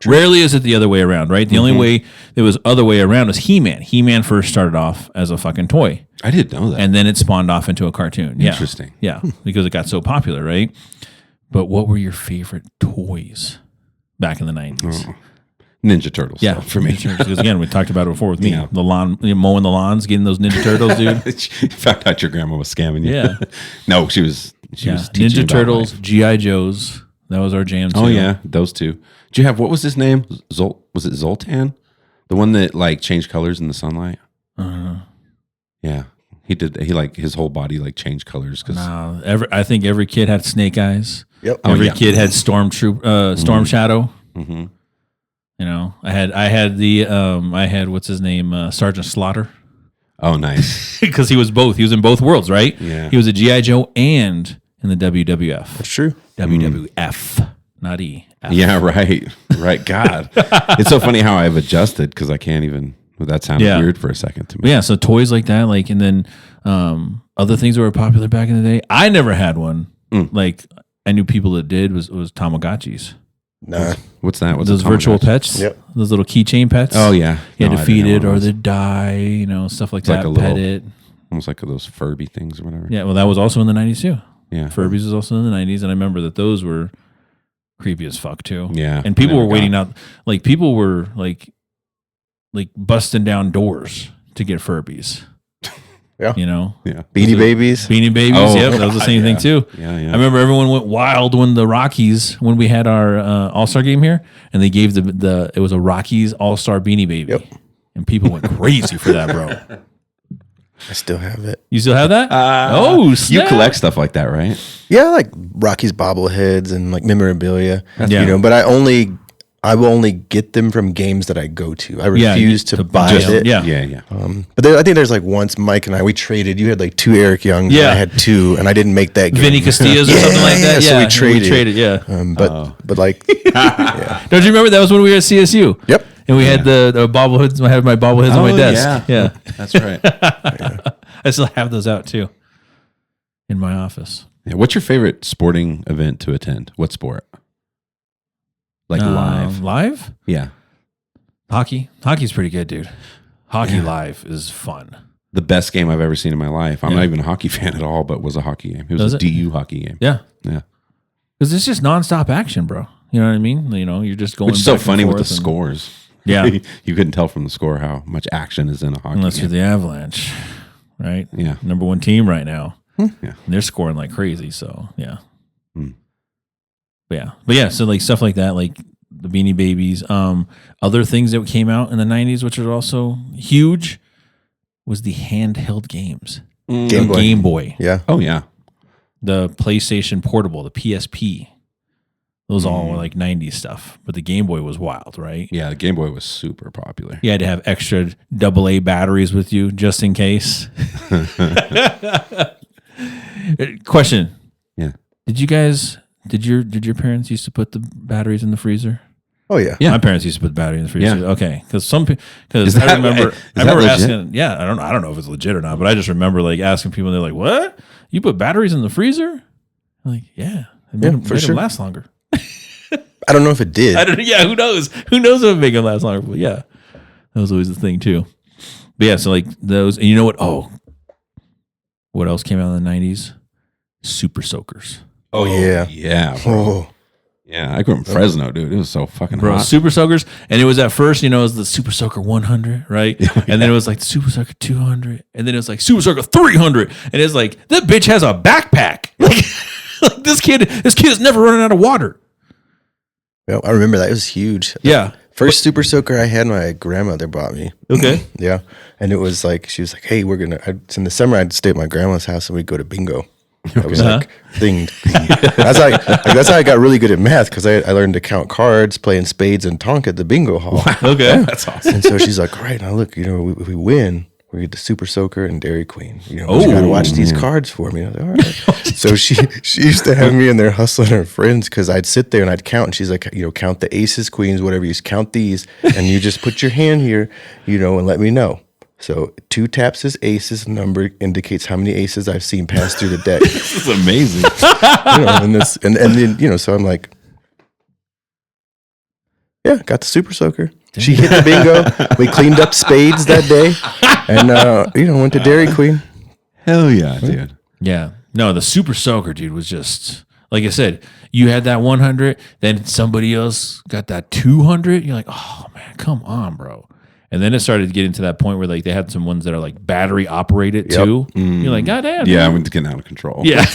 Rarely is it the other way around, right? The only way it was other way around was He-Man. He-Man first started off as a fucking toy. I didn't know that. And then it spawned off into a cartoon. Yeah. Interesting. Yeah, because it got so popular, right? But what were your favorite toys back in the 90s? Ninja Turtles. Yeah, stuff for me. Because again, we talked about it before with me. Yeah. The lawn, mowing the lawns, getting those Ninja Turtles, dude. Found out your grandma was scamming you. Yeah. No, she was. She Yeah. was teaching Ninja you about Turtles, life. GI Joes. That was our jam too. Oh yeah, those two. Did you have what was his name? Was it Zoltan? The one that like changed colors in the sunlight. Yeah, he did. He like his whole body like changed colors because I think every kid had Snake Eyes. Yep. Every yeah. kid had Storm Shadow. Mhm. You know, I had what's his name, Sergeant Slaughter, Oh nice. because he was both. He was in both worlds, right? Yeah. He was a GI Joe and in the WWF. That's true. WWF, not E. F. Yeah, right. God, it's so funny how I've adjusted because I can't even. That sounded Yeah. weird for a second to But me. yeah, so toys like that, like, and then other things that were popular back in the day. I never had one. Like, I knew people that did was Tamagotchis. Nah. What's that? What's Those a virtual Tamagotchi? pets. Yep. Those little keychain pets. Oh yeah, You had No, to I feed didn't know it what or was. they'd die, stuff like It's like that. a Pet little- it. Almost like those Furby things or whatever. Yeah, well, that was also in the 90s too. Yeah. Furbies was also in the 90s, and I remember that those were creepy as fuck too. Yeah, And people I were never waiting got- out, like people were like busting down doors to get Furbies. Yeah. Yeah. Beanie Babies. Beanie Babies, Oh, yep, that was the same thing too. Yeah. I remember everyone went wild when the Rockies, when we had our All-Star game here, and they gave it was a Rockies All-Star Beanie Baby. Yep. And people went crazy for that, bro. I still have it. You still have that? You snap. collect stuff like that, right? Yeah, like Rocky's bobbleheads and like memorabilia. Yeah. But I will only get them from games that I go to. I Yeah, refuse to buy them. it. Yeah. Yeah. But I think there's like once Mike and I, we traded. You had like 2 Eric Youngs. Yeah. And I had 2, and I didn't make that game. Vinny Castillas or something like that. So Yeah, we traded. Yeah. But like, yeah. Don't you remember that was when we were at CSU? Yep. And we had the bobbleheads. I had my bobbleheads on my desk. Yeah. That's right. I still have those out too in my office. Yeah. What's your favorite sporting event to attend? What sport? Like live? Live? Yeah. Hockey's pretty good, dude. Hockey live is fun. The best game I've ever seen in my life. I'm not even a hockey fan at all, but was a hockey game. It was a DU hockey game. Yeah. Yeah. Because it's just nonstop action, bro. You know what I mean? You know, you're just going. Which is so back and funny with the forth and- scores. Yeah. You couldn't tell from the score how much action is in a hockey Unless game. you're the Avalanche, right? Yeah. Number 1 team right now. Yeah. And they're scoring like crazy. So yeah. But yeah. So like stuff like that, like the Beanie Babies. Other things that came out in the 90s, which are also huge, was the handheld games. Game Boy. Game Boy. Yeah. Oh, yeah. The PlayStation Portable, the PSP. Those all were like 90s stuff. But the Game Boy was wild, right? Yeah, the Game Boy was super popular. You had to have extra AA batteries with you just in case. Question. Yeah. Did your parents used to put the batteries in the freezer? Oh yeah. Yeah. My parents used to put the battery in the freezer. Yeah. Okay, because Is I that- remember is that legit? asking. Yeah, I don't know if it's legit or not, but I just remember like asking people. And they're like, "What? You put batteries in the freezer?" I'm like, "Yeah, it made, for made sure. them last longer." I don't know if it did. I don't. Yeah, who knows? Who knows if it make them last longer? But yeah, that was always the thing too. But yeah, so like those, and you know what? Oh, what else came out in the 90s? Super Soakers. Oh yeah. Yeah. Bro. Oh. Yeah. I grew up in Fresno, dude. It was so fucking Bro, hot. Super Soakers, and it was at first, you know, it was the Super Soaker 100, right? And then it was like Super Soaker 200, and then it was like Super Soaker 300, and it's like that bitch has a backpack. Like this kid is never running out of water. Yeah, I remember that. It was huge. Yeah. First Super Soaker I had, my grandmother bought me. Okay. Yeah. And it was like, she was like, hey, it's in the summer, I'd stay at my grandma's house and we'd go to bingo. That was like thing. That's how I got really good at math, because I learned to count cards, playing spades and tonk at the bingo hall. Okay. That's awesome. And so she's like, all right, now look, you know, if we win, we get the Super Soaker and Dairy Queen. You know, you got to watch these cards for me. I was like, all right. So she used to have me in there hustling her friends, because I'd sit there and I'd count. And she's like, you know, count the aces, queens, whatever. You count these, and you just put your hand here, you know, and let me know. So 2 taps is aces. Number indicates how many aces I've seen pass through the deck. This is amazing. You know, and then, you know, so I'm like, yeah, got the Super Soaker. She hit the bingo. We cleaned up spades that day, and you know, went to Dairy Queen. Hell yeah, dude. Yeah. No, the Super Soaker, dude, was just like I said. You had that 100, then somebody else got that 200. You're like, oh man, come on, bro. And then it started getting to that point where like they had some ones that are like battery operated too. You're like, God damn. Yeah, man. I'm getting out of control. Yeah.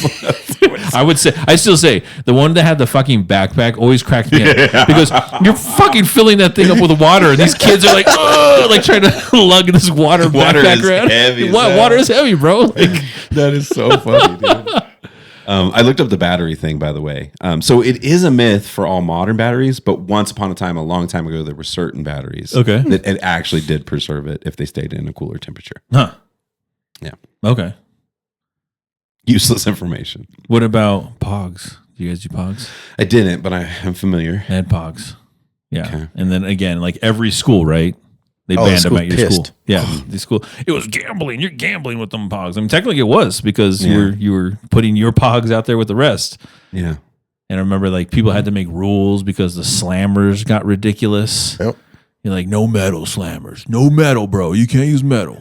I still say the one that had the fucking backpack always cracked me up, because you're fucking filling that thing up with water, and these kids are like, oh, like trying to lug this water backpack is around. heavy as Water hell. is heavy, bro. Like, That is so funny, dude. I looked up the battery thing, by the way. So it is a myth for all modern batteries, but once upon a time, a long time ago, there were certain batteries Okay. that it actually did preserve it if they stayed in a cooler temperature. huh. Yeah. Okay. Useless information. What about Pogs? Do you guys do Pogs? I didn't, but I am familiar. I had Pogs. Yeah. Okay. And then again, like every school, right? They Oh, banned the them at school's your pissed. school. Yeah, the school. It was gambling. You're gambling with them Pogs. I mean, technically, it was because you were putting your Pogs out there with the rest. Yeah. And I remember like people had to make rules because the slammers got ridiculous. Yep. You're like, no metal slammers, no metal, bro. You can't use metal.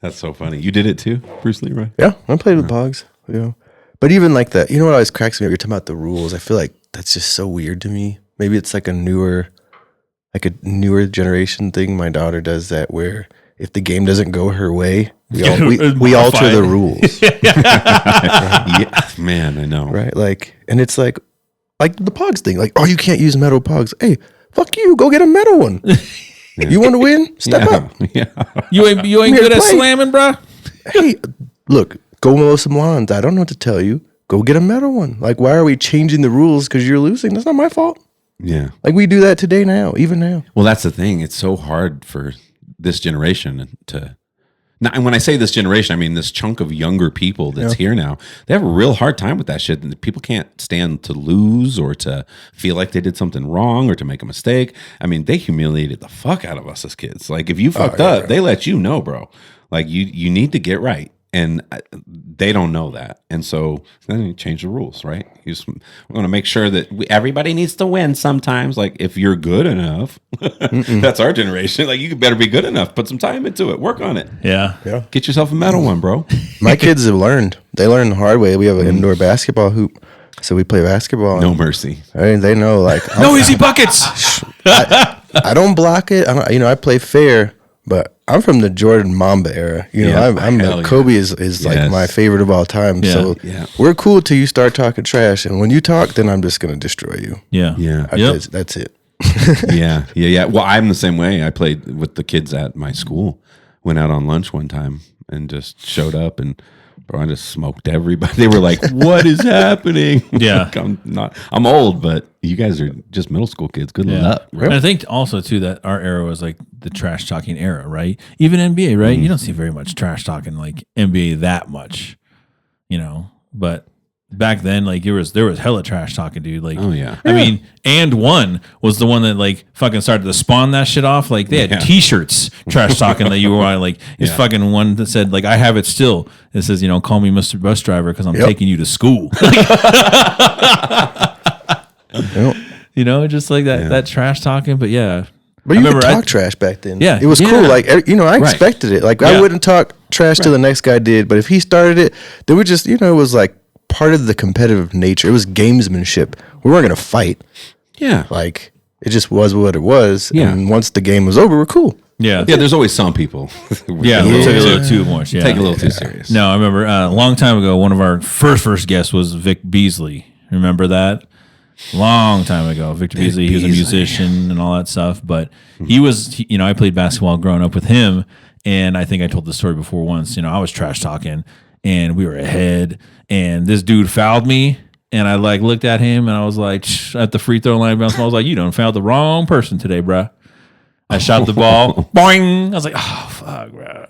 That's so funny. You did it too, Bruce Leroy? Yeah, I played with Pogs. You know, but even like that, you know what always cracks me up? You're talking about the rules. I feel like that's just so weird to me. Maybe it's like a newer generation thing. My daughter does that, where if the game doesn't go her way, we alter Modify. the rules, Yeah. Man, I know. right? Like, and it's like the Pogs thing. Like, oh, you can't use metal Pogs. Hey, fuck you. Go get a metal one. You want to win? Step up. Yeah. You ain't here good to at play. slamming, bro. Hey, look, go mow some lawns. I don't know what to tell you. Go get a metal one. Like, why are we changing the rules because you're losing? That's not my fault. Yeah. Like, we do that today now, even now. Well, that's the thing. It's so hard for this generation to. Now, and when I say this generation, I mean this chunk of younger people that's here now. They have a real hard time with that shit. And people can't stand to lose or to feel like they did something wrong or to make a mistake. I mean, they humiliated the fuck out of us as kids. Like, if you fucked up, they let you know, bro. Like, you need to get right. And they don't know that. And so then you change the rules, right? We're going to make sure that everybody needs to win sometimes. Like, if you're good enough, that's our generation. Like, you better be good enough. Put some time into it. Work on it. Yeah. Get yourself a medal one, bro. My kids have learned. They learned the hard way. We have an indoor basketball hoop, so we play basketball. No mercy. I mean, they know, like, No easy buckets. I don't block it. I play fair, but I'm from the Jordan Mamba era. Hell Kobe is like my favorite of all time. Yeah. So we're cool till you start talking trash, and when you talk, then I'm just gonna destroy you. Yeah. Yeah. That's it. Yeah. Well, I'm the same way. I played with the kids at my school. Went out on lunch one time and just showed up, and bro, I just smoked everybody. They were like, "What is happening?" Yeah. Like, I'm old, but you guys are just middle school kids. Good luck. And I think also too that our era was like the trash talking era, right? Even NBA, right? You don't see very much trash talking like NBA that much, but back then, like there was hella trash talking, dude. Like, Oh, yeah. I mean, and one was the one that like fucking started to spawn that shit off. Like they had T-shirts trash talking that you were on. Like it's fucking one that said like I have it still. It says call me Mr. Bus Driver because I'm taking you to school. Just like that trash talking. But yeah. But you could talk trash back then. Yeah. It was cool. Like, I expected it. Like, I wouldn't talk trash till the next guy did. But if he started it, they would just, it was like part of the competitive nature. It was gamesmanship. We weren't going to fight. Yeah. Like, it just was what it was. Yeah. And once the game was over, we're cool. Yeah. Yeah, there's always some people. Yeah, we'll take a little too much. Yeah. Take it a little too serious. No, I remember a long time ago, one of our first guests was Vic Beasley. Remember that? Long time ago. Victor Beasley, he was a musician and all that stuff. But he was, I played basketball growing up with him. And I think I told this story before once. I was trash talking and we were ahead. And this dude fouled me. And I like looked at him and I was like, at the free throw line bounce, I was like, you done fouled the wrong person today, bruh. I shot the ball, boing. I was like, oh fuck, bro.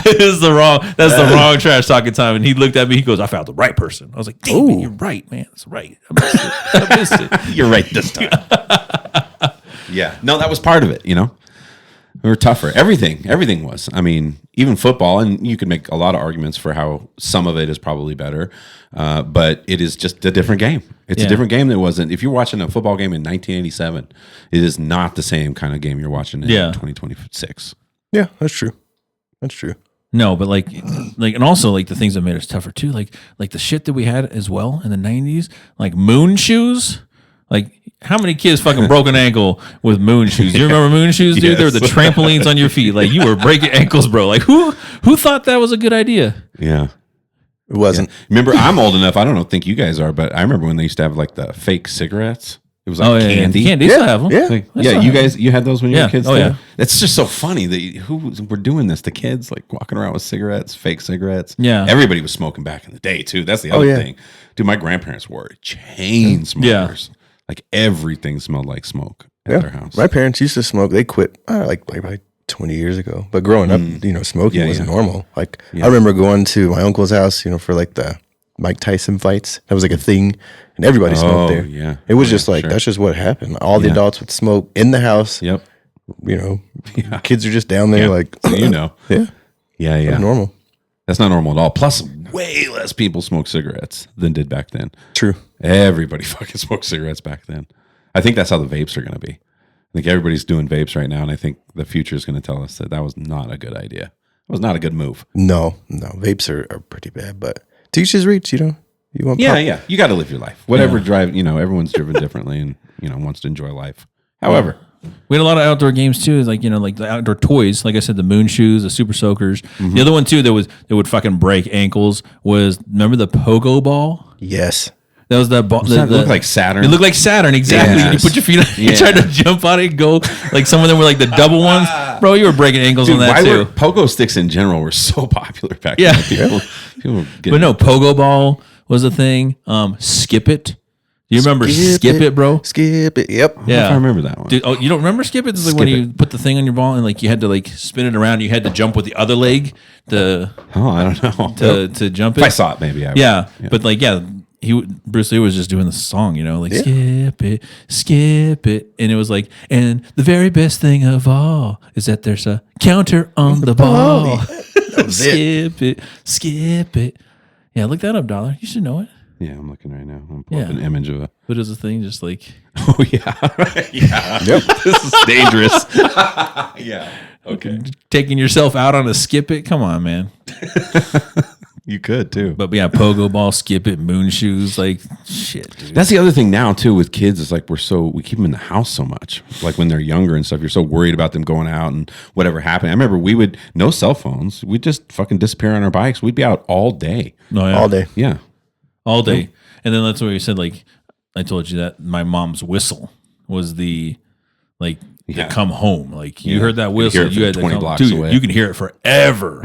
That's the wrong trash talking time. And he looked at me, he goes, I found the right person. I was like, damn it, you're right, man. That's right. I missed it. You're right this time. Yeah. No, that was part of it, We were tougher. Everything was. I mean, even football, and you could make a lot of arguments for how some of it is probably better, but it is just a different game. It's a different game that wasn't. If you're watching a football game in 1987, it is not the same kind of game you're watching in 2026. Yeah, that's true. That's true. No, but like, and also like the things that made us tougher too, like the shit that we had as well in the 90s, like moon shoes. Like, how many kids fucking broke an ankle with moon shoes? You remember moon shoes, dude? Yes. They were the trampolines on your feet. Like, you were breaking ankles, bro. Like, who thought that was a good idea? Yeah. It wasn't. Remember, I'm old enough. I don't think you guys are, but I remember when they used to have like the fake cigarettes. It was like candy. Yeah. Candy, still have them. Yeah. Like, you had those when you were kids. Oh, too? yeah. It's just so funny that who were doing this. The kids like walking around with cigarettes, fake cigarettes. Yeah. Everybody was smoking back in the day too. That's the other thing. Dude, my grandparents were chain smokers. Like everything smelled like smoke at their house. My parents used to smoke. They quit like 20 years ago. But growing up, smoking was normal. Like I remember going to my uncle's house, for like the Mike Tyson fights. That was like a thing, and everybody smoked there. Yeah, it was just like that's just what happened. All the adults would smoke in the house. Yep. Kids are just down there like yeah. That's normal. That's not normal at all. Plus, way less people smoke cigarettes than did back then. True. Everybody fucking smoked cigarettes back then. I think that's how the vapes are going to be. I think everybody's doing vapes right now, and I think the future is going to tell us that was not a good idea. It was not a good move. No. Vapes are pretty bad, but to each his reach, You want Yeah. You got to live your life. Whatever drive, everyone's driven differently and, wants to enjoy life. However. We had a lot of outdoor games too, like like the outdoor toys. Like I said, the moon shoes, the super soakers. The other one too that would fucking break ankles was, remember the pogo ball? Yes. That was that ball. It looked like Saturn. It looked like Saturn, exactly. Yes. You put your feet on, you tried to jump on it, go like some of them were like the double ones. Bro, you were breaking ankles on that too. Pogo sticks in general were so popular back then. People but no, pogo ball was a thing. Skip it. Do you remember Skip It, bro? Skip It. Yep. Yeah, I remember that one. Dude, you don't remember Skip It? It's like when you put the thing on your ball and like you had to like spin it around. You had to jump with the other leg I don't know. to jump it. If I saw it, maybe I would. Yeah, but like Bruce Lee was just doing the song, like skip it, and it was like, and the very best thing of all is that there's a counter on the ball. was it. Skip it. Yeah, look that up, Dollar. You should know it. Yeah, I'm looking right now. I'm pulling up an image of a. What is the thing? Just like Oh yeah, yeah. Yep. This is dangerous. Yeah. Okay. taking yourself out on a skip it. Come on, man. You could too. But yeah, pogo ball, skip it, moon shoes, like shit, dude. That's the other thing now too with kids. It's like we keep them in the house so much. Like when they're younger and stuff, you're so worried about them going out and whatever happened. I remember we would no cell phones. We'd just fucking disappear on our bikes. We'd be out all day. Oh, yeah. All day. Yeah. All day. And then that's what you said, like, I told you that my mom's whistle was the come home. Like, you heard that whistle, hear it you had from to 20 come. blocks Dude, away. you can hear it forever.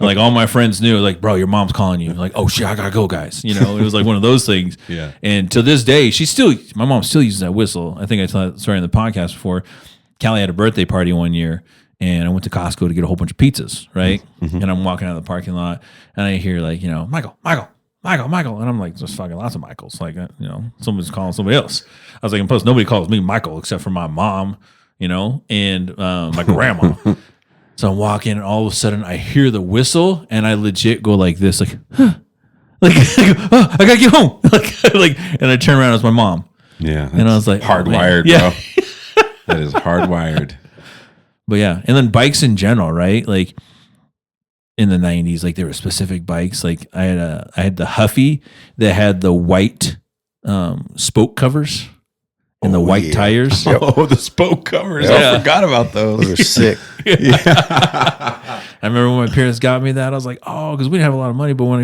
Like, all my friends knew, like, bro, your mom's calling you. Like, oh, shit, I gotta go, guys. You know, it was like one of those things. Yeah. And to this day, my mom still uses that whistle. I think I told that story in the podcast before. Callie had a birthday party one year, and I went to Costco to get a whole bunch of pizzas, right? Mm-hmm. And I'm walking out of the parking lot, and I hear, like, Michael. And I'm like, there's fucking lots of Michaels. Like, someone's calling somebody else. I was like, and plus, nobody calls me Michael except for my mom, and my grandma. So I'm walking, and all of a sudden, I hear the whistle, and I legit go like this, like, huh. Like, oh, I gotta get home. And I turn around, it's my mom. Yeah. And I was like, hardwired, oh, bro. That is hardwired. But yeah, and then bikes in general, right? Like, in the 90s, like there were specific bikes. Like I had the Huffy that had the white spoke covers and the white tires. Oh, the spoke covers. Yeah. I forgot about those. Those are sick. I remember when my parents got me that, I was like, oh, because we didn't have a lot of money. But when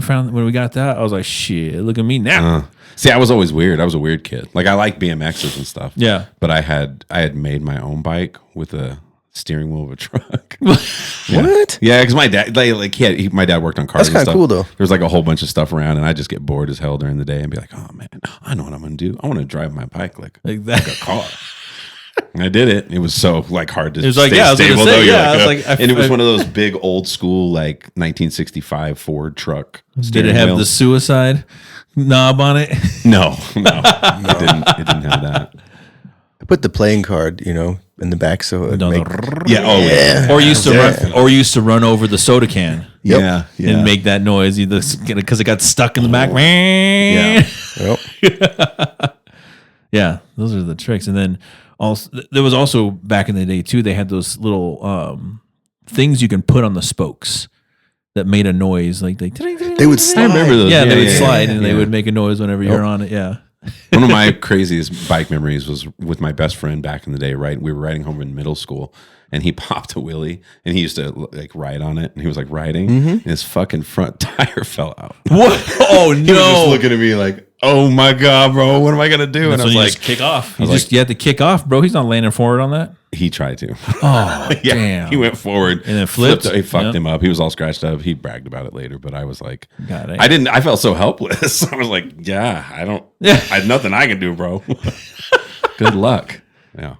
we got that, I was like, shit, look at me now. See, I was always weird. I was a weird kid. Like I like BMXs and stuff. Yeah. But I had made my own bike with a steering wheel of a truck. What? Yeah, because my dad, my dad worked on cars. That's and kinda stuff. cool, though. There was like a whole bunch of stuff around, and I just get bored as hell during the day and be like, "Oh man, I know what I'm gonna do. I want to drive my bike like that. a car." And I did it. It was so like hard to. It was like, stay yeah, I was gonna stable, say, though. You're yeah, I was like, and it was one of those big old school like 1965 Ford truck. Did steering it have wheel. the suicide knob on it? No, it didn't. It didn't have that. I put the playing card, in the back so it would make. Yeah. Oh yeah. Or used to run over the soda can. Yep. Yeah. Yeah. And make that noise either because it got stuck in the back. Yeah. Yep. Yeah, those are the tricks. And then also there was also back in the day too, they had those little things you can put on the spokes that made a noise like They would slide. I remember those. Yeah, they would slide and they would make a noise whenever you're on it. Yeah. One of my craziest bike memories was with my best friend back in the day, right? We were riding home in middle school and he popped a wheelie and he used to like ride on it and he was like riding and his fucking front tire fell out. What? Oh He was just looking at me like, oh my God, bro, what am I going to do? And I was like, kick off. I was You had to kick off, bro. He's not landing forward on that. he tried to. Oh, Yeah, damn. he went forward And then flipped. He fucked Yep. him up. He was all scratched up. He bragged about it later, but I was like, God, I felt so helpless. I was like, yeah, I had nothing I can do, bro. Good luck. Yeah.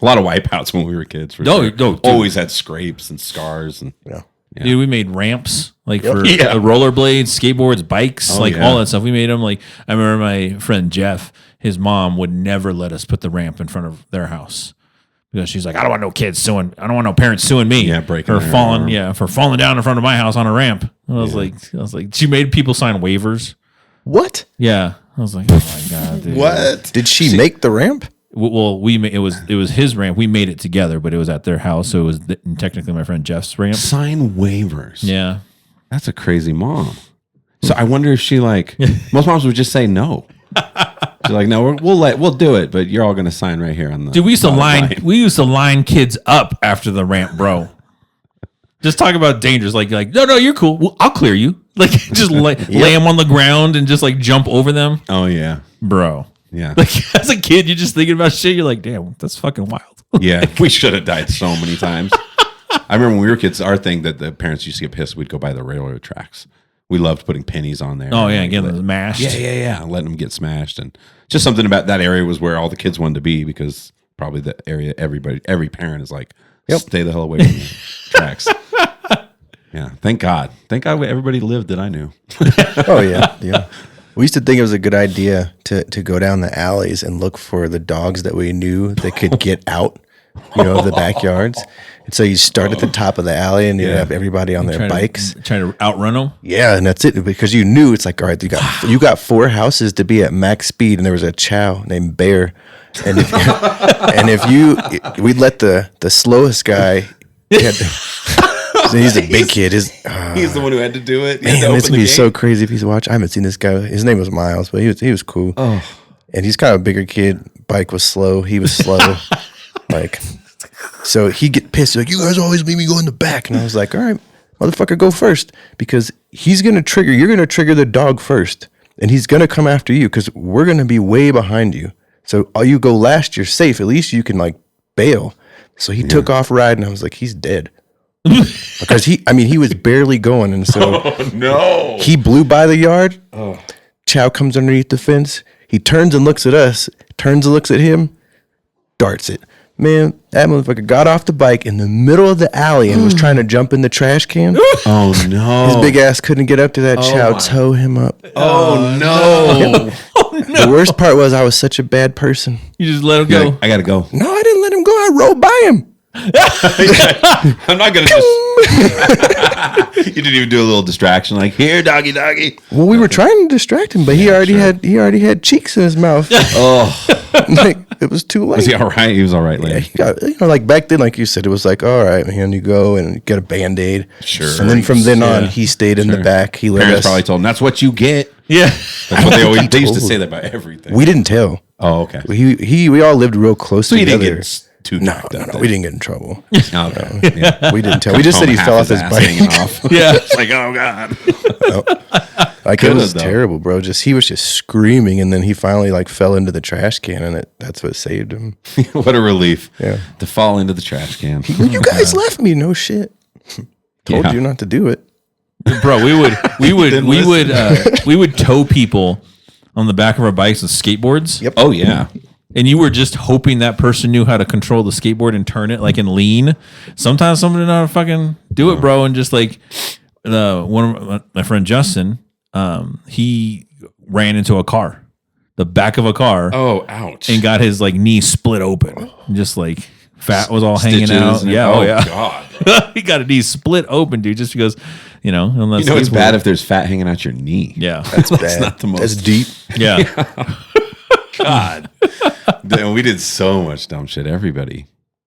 A lot of wipeouts when we were kids. For No, sure. no, dude. Always had scrapes and scars. And Yeah. Yeah. Dude, we made ramps like for Yeah. rollerblades, skateboards, bikes, Oh, like yeah. all that stuff. We made them like I remember my friend Jeff, his mom would never let us put the ramp in front of their house because she's like, I don't want no kids suing. I don't want no parents suing me. Yeah, breaking for their falling. arm. Yeah, for falling down in front of my house on a ramp. And I was like, she made people sign waivers. What? Yeah, I was like, oh my god, dude. What? Did she make the ramp? Well, it was his ramp. We made it together, but it was at their house, so it was technically my friend Jeff's ramp. sign waivers. Yeah. That's a crazy mom. So I wonder if she like, most moms would just say no. She's like, no, we'll do it, but you're all going to sign right here on the. Dude, we used dotted to line. line kids up after the ramp, bro. Just talk about dangers, like no, you're cool. Well, I'll clear you. Like just lay them on the ground and just like jump over them, Oh yeah, bro. yeah, Like as a kid, you're just thinking about shit. You're like, damn, that's fucking wild. yeah. We should have died so many times. I remember when we were kids, our thing that the parents used to get pissed, we'd go by the railroad tracks. We loved putting pennies on there. Oh yeah, and getting them mashed. yeah, letting them get smashed, and just something about that area was where all the kids wanted to be because probably the area every parent is like, stay the hell away from the tracks. Yeah, thank God everybody lived that I knew. Oh yeah, yeah. We used to think it was a good idea to go down the alleys and look for the dogs that we knew that could get out of the backyards. And so you start at the top of the alley and you have everybody on their bikes. Trying to outrun them. Yeah, and that's it, because you knew it's like, all right, you got 4 houses to be at max speed, and there was a chow named Bear, and if we'd let the slowest guy. He's a big kid. He's the one who had to do it. Man, it's gonna be so crazy if he's watching. I haven't seen this guy. His name was Miles, but he was cool. Oh, and he's kind of a bigger kid. Bike was slow. He was slow. Like, so he get pissed. Like, you guys always leave me go in the back. And I was like, all right, motherfucker, go first, because you're gonna trigger the dog first, and he's gonna come after you because we're gonna be way behind you. So all you go last, you're safe. At least you can like bail. So he took off riding. I was like, he's dead. Because he was barely going, and so he blew by the yard. Chow comes underneath the fence. He turns and looks at us. Turns and looks at him. Darts it. Man, that motherfucker got off the bike in the middle of the alley and was trying to jump in the trash can. Oh no! His big ass couldn't get up to that. Chow tow him up. Oh no! The worst part was I was such a bad person. You just let him go. I gotta go. No, I didn't let him go. I rode by him. I'm not gonna just. You didn't even do a little distraction, like here, doggy. Well, we were trying to distract him, but he already had cheeks in his mouth. Like, it was too late. Was he all right? He was all right. Yeah, he got, like back then, like you said, it was like, all right, man, you go and get a Band-Aid. Sure. And then from then on, he stayed in the back. He let Parents us. probably told him that's what you get. Yeah. That's what they always. They used to say that about everything. We didn't tell. Oh, okay. We all lived real close So you together. didn't get too No, knocked up. we didn't get in trouble. Okay. Yeah. We didn't tell. We just said he fell off his bike. Off. Yeah. It's like, oh god. Like, Good it was though. terrible, bro. He was just screaming, and then he finally like fell into the trash can, and that's what saved him. What a relief. Yeah. To fall into the trash can. Well, you guys left me. No shit. Told Yeah. you not to do it. Bro, we would tow people on the back of our bikes with skateboards. Yep. Oh yeah. And you were just hoping that person knew how to control the skateboard and turn it like in lean. Sometimes someone didn't know how to fucking do it, bro. And just like one of my friend Justin, he ran into a car, the back of a car. Oh, ouch. And got his like knee split open. Just like fat was all Stitches hanging out. and- Yeah. Oh yeah. God. He got a knee split open, dude, just because, unless It's bad if there's fat hanging out your knee. Yeah. That's bad. not the most- That's deep. Yeah. God. And we did so much dumb shit. Everybody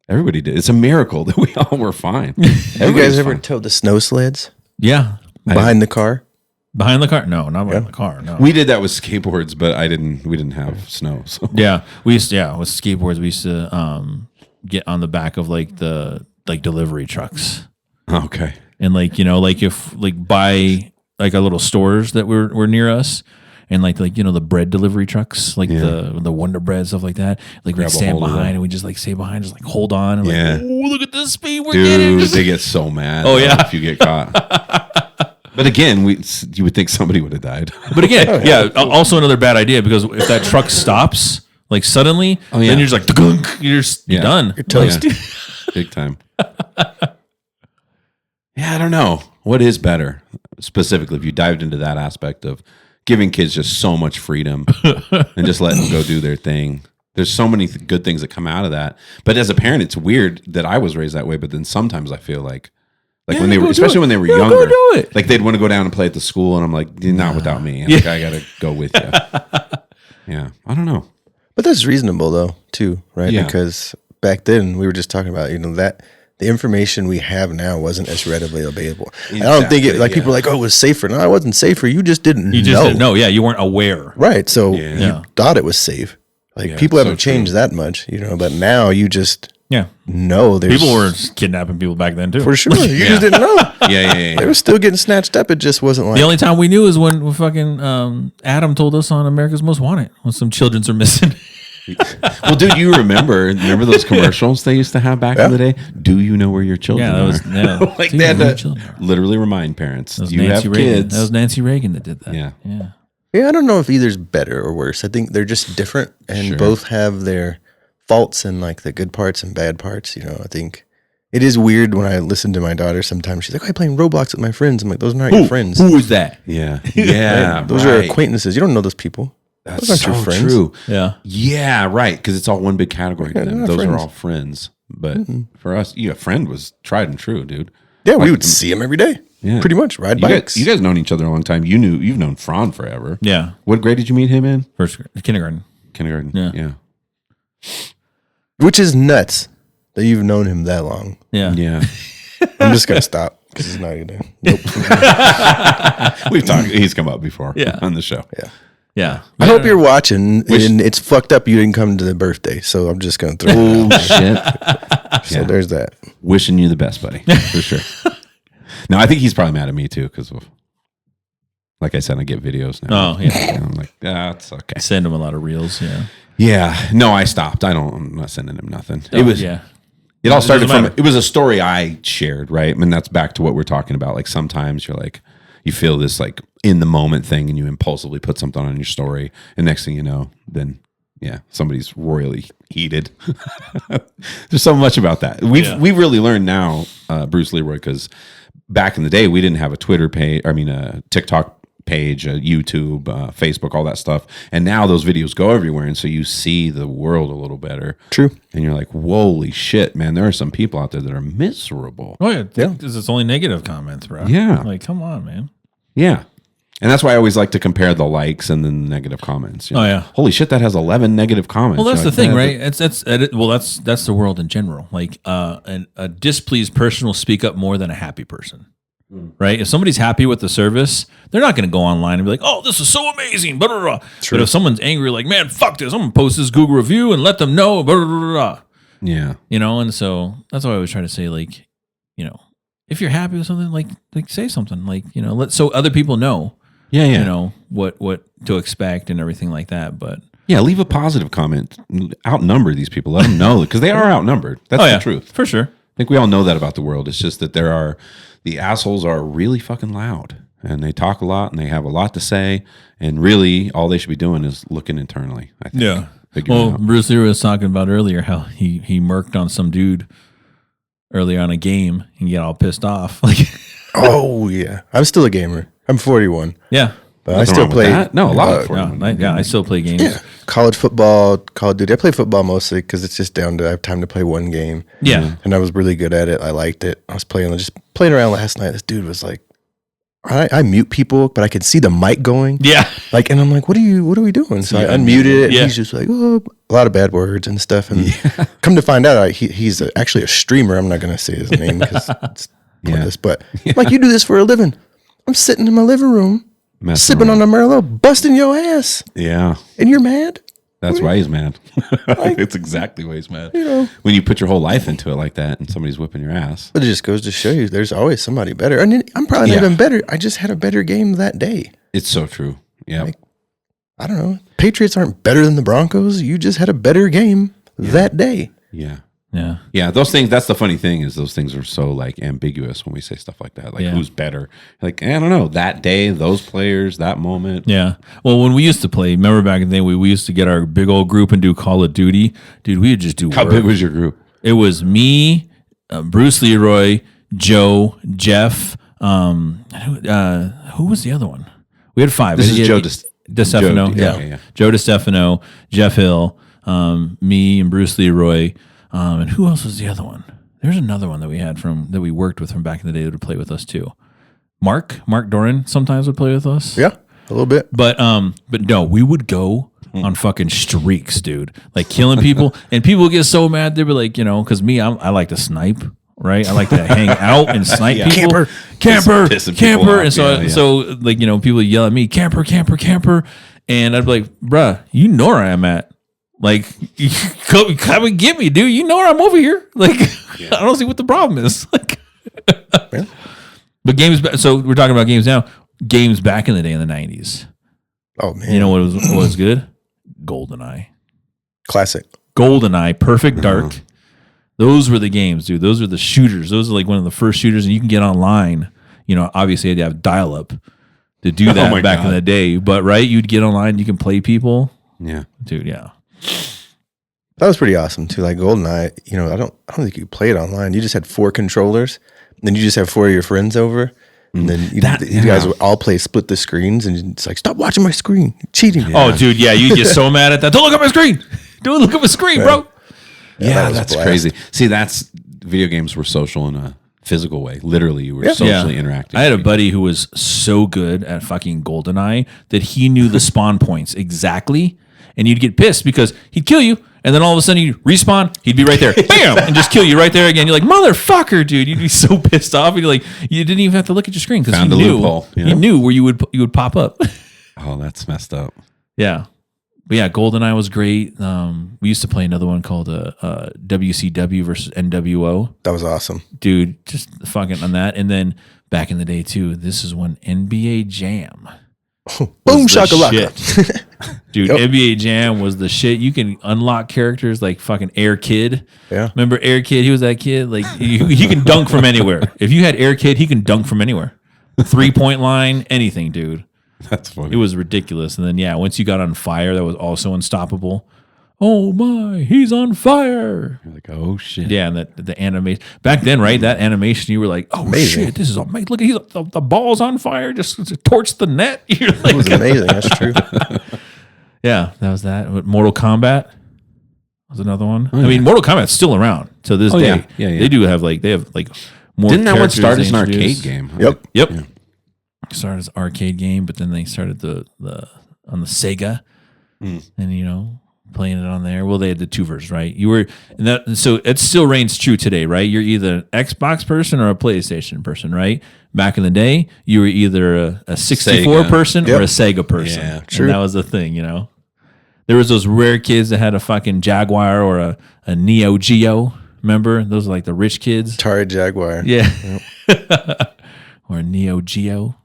did. It's a miracle that we all were fine. You guys ever towed the snow sleds Yeah. behind the car? Behind the car? No, not behind the car. No. We did that with skateboards, but we didn't have snow. So Yeah, we used to, with skateboards, we used to get on the back of like the delivery trucks, okay. and if by like our little stores that were near us, and like the bread delivery trucks, like the Wonder Bread, stuff like that. Like we Grab a stand hold of behind them. and we just like stay behind, just like hold on, and Yeah. like, oh, look at this speed we're getting. Dude, they get so mad. Oh, yeah. If you get caught. But again, you would think somebody would have died. But again, also another bad idea, because if that truck stops like suddenly, yeah. then you're just like you're done. You're toast. Yeah. Big time. Yeah, I don't know. What is better? Specifically, if you dived into that aspect of giving kids just so much freedom and just letting them go do their thing. There's so many good things that come out of that. But as a parent, it's weird that I was raised that way. But then sometimes I feel like when they were, especially when they were younger, go do it. like they'd want to go down and play at the school, and I'm like, not without me. Like, I got to go with you. Yeah, I don't know. But that's reasonable though, too, right? Yeah. Because back then we were just talking about, that the information we have now wasn't as readily available. I don't think it, like people are like, oh, it was safer. No, it wasn't safer. You just didn't You just know. didn't know. Yeah, you weren't aware. Right. So Yeah. you thought it was safe. Like, Yeah, people so haven't changed that much, but now you just Yeah, know there's people were kidnapping people back then too. for sure. You just didn't know. Yeah. They were still getting snatched up. It just wasn't like The only time we knew is when fucking Adam told us on America's Most Wanted when some children's are missing. Well, dude, you remember those commercials they used to have back in the day? Do you know where your children Yeah, that was are? Like, Dude, they had where your to children are. literally remind parents, That was you Nancy have Reagan. kids. That was Nancy Reagan that did that. Yeah. Yeah. Yeah, I don't know if either's better or worse. I think they're just different, and Sure. both have their faults and like the good parts and bad parts. I think it is weird when I listen to my daughter. Sometimes she's like, "I'm playing Roblox with my friends." I'm like, "Those aren't your friends. Who was that? Yeah. Yeah. Those are acquaintances. You don't know those people. That's Those aren't so your friends." true. Yeah. Yeah, right. Because it's all one big category. To Yeah, them. they're not Those are friends. all friends. But for us, a friend was tried and true, dude. Yeah, we would see him every day. Yeah. Pretty much. Ride You bikes. guys known each other a long time. You've known Fran forever. Yeah. What grade did you meet him in? Kindergarten. Kindergarten. Yeah. Which is nuts that you've known him that long. Yeah. Yeah. I'm just going to stop because he's not going to. Nope. We've talked. He's come up before on the show. Yeah. Yeah. I hope you're watching, and it's fucked up you didn't come to the birthday. So I'm just going to throw Oh, shit. So there's that. Wishing you the best, buddy. For sure. No, I think he's probably mad at me too because of, like I said, I get videos now. Oh, yeah. And I'm like, it's okay. I send him a lot of reels. Yeah. Yeah. No, I stopped. I'm not sending him nothing. Oh, yeah. It all started doesn't from, matter. it was a story I shared, right? And that's back to what we're talking about. Like sometimes you're like, you feel this like in the moment thing and you impulsively put something on your story. And next thing you know, then somebody's royally heated. There's so much about that. We've really learned now, Bruce Leroy, because back in the day, we didn't have a Twitter page, a TikTok page, a YouTube, Facebook, all that stuff. And now those videos go everywhere. And so you see the world a little better. True. And you're like, holy shit, man, there are some people out there that are miserable. Oh, yeah. Because it's only negative comments, bro. Yeah. Like, come on, man. Yeah. And that's why I always like to compare the likes and then the negative comments. You know? Oh, yeah. Holy shit, that has 11 negative comments. Well, that's You're the like, thing, "Man, right? That's the world in general. Like, a displeased person will speak up more than a happy person, right? If somebody's happy with the service, they're not going to go online and be like, "Oh, this is so amazing." Blah, blah, blah. But if someone's angry, like, "Man, fuck this! I'm gonna post this Google review and let them know." Blah, blah, blah, blah. Yeah. And so that's why I always try to say, like, if you're happy with something, like say something, like, so other people know. Yeah. What to expect and everything like that. But Yeah, leave a positive comment. Outnumber these people. Let them know because they are outnumbered. That's the truth. for sure. I think we all know that about the world. It's just that the assholes are really fucking loud and they talk a lot and they have a lot to say. And really, all they should be doing is looking internally. I think. Yeah. Figuring Well, out. Bruce Leroy was talking about earlier how he murked on some dude earlier on a game and get all pissed off. Like, Oh, yeah. I'm still a gamer. I'm 41. yeah. But I Nothing still wrong with play. that. No, a lot of I still play games. Yeah. College football, Call of Duty. I play football mostly because it's just down to I have time to play one game. Yeah. And I was really good at it. I liked it. I was playing around last night. This dude was like, I mute people, but I could see the mic going. Yeah. Like, and I'm like, what are we doing? So I unmuted it. And Yeah. he's just like, oh, a lot of bad words and stuff. And come to find out, he's actually a streamer. I'm not going to say his name because it's pointless. But I'm like, you do this for a living. I'm sitting in my living room, Messing sipping around. on a Merlot, busting your ass, Yeah. and you're mad. That's why he's mad. It's exactly why he's mad. When you put your whole life into it like that and somebody's whipping your ass. But it just goes to show you there's always somebody better. And I'm probably not even better. I just had a better game that day. It's so true. Yeah. I don't know. Patriots aren't better than the Broncos. You just had a better game that day. Yeah. Yeah. Yeah. Those things, that's the funny thing is those things are so like ambiguous when we say stuff like that. Like who's better? Like, I don't know. That day, those players, that moment. Yeah. Well, when we used to play, remember back in the day, we used to get our big old group and do Call of Duty. Dude, we would just do How work. big was your group? It was me, Bruce Leroy, Joe, Jeff. Who was the other one? We had 5. This is Joe DeStefano. Yeah. Joe DeStefano, Jeff Hill, me, and Bruce Leroy. And who else was the other one? There's another one that we worked with from back in the day that would play with us too. Mark Doran sometimes would play with us. Yeah, a little bit. But no, we would go on fucking streaks, dude. Like killing people, and people would get so mad. They'd be like, because me, I like to snipe, right? I like to hang out and snipe people. Camper, Pissing people camper. off. And so, Yeah. so like people yell at me, camper, and I'd be like, bruh, you know where I am at. Like, come and get me, dude. You know where I'm over here. Like, I don't see what the problem is. Like, but games. So we're talking about games now. Games back in the day in the 90s. Oh, man. You know what was good? GoldenEye. Classic. GoldenEye, Perfect Dark. Those were the games, dude. Those were the shooters. Those are like one of the first shooters, and you can get online. Obviously, you had to have dial-up to do that back in the day. But right, you'd get online, you can play people. Yeah. Dude, yeah. That was pretty awesome too. Like GoldenEye, I don't think you play it online. You just had 4 controllers, and then you just have 4 of your friends over, and then you guys would all play split the screens, and it's like, stop watching my screen, you're cheating. Oh, dude, yeah, you get so mad at that. Don't look at my screen. Don't look at my screen, bro. Yeah, was a that's blast. crazy. See, video games were social in a physical way. Literally, you were socially interacting. I had a buddy who was so good at fucking GoldenEye that he knew the spawn points exactly, and you'd get pissed because he'd kill you, and then all of a sudden you respawn, he'd be right there, bam, and just kill you right there again. You're like, motherfucker, dude. You'd be so pissed off. You're like, you didn't even have to look at your screen because Found a loophole, you know? He knew where you would pop up. Oh, that's messed up. Yeah. But yeah, GoldenEye was great. We used to play another one called WCW versus NWO. That was awesome. Dude, just fucking on that. And then back in the day too, this is when NBA Jam. Boom was the shakalaka. Dude, Yep. NBA Jam was the shit. You can unlock characters like fucking Air Kid. Yeah. Remember Air Kid? He was that kid. Like he can dunk from anywhere. If you had Air Kid, he can dunk from anywhere. 3-point line, anything, dude. That's funny. It was ridiculous. And then, yeah, once you got on fire, that was also unstoppable. Oh my, he's on fire. You're like, oh shit. Yeah, and the animation. Back then, right, that animation, you were like, oh Amazing. shit, this is amazing. Look, the ball's on fire. Just torch the net. You're like, It was amazing. That's true. yeah, that was that. Mortal Kombat was another one. I mean, Mortal Kombat's still around to this day. yeah. Yeah. They do have like, more Didn't that one characters start they as an arcade introduced. game? Yep. Yep. Yeah. Started as arcade game, but then they started the on the Sega, and playing it on there. Well, they had the two versions, right? You were so it still reigns true today, right? You're either an Xbox person or a PlayStation person, right? Back in the day, you were either a 64 Sega. person or Yep. a Sega person. Yeah, true. And that was the thing, There was those rare kids that had a fucking Jaguar or a Neo Geo. Remember? Those are like the rich kids. Atari Jaguar. Yeah. Or a Neo Geo.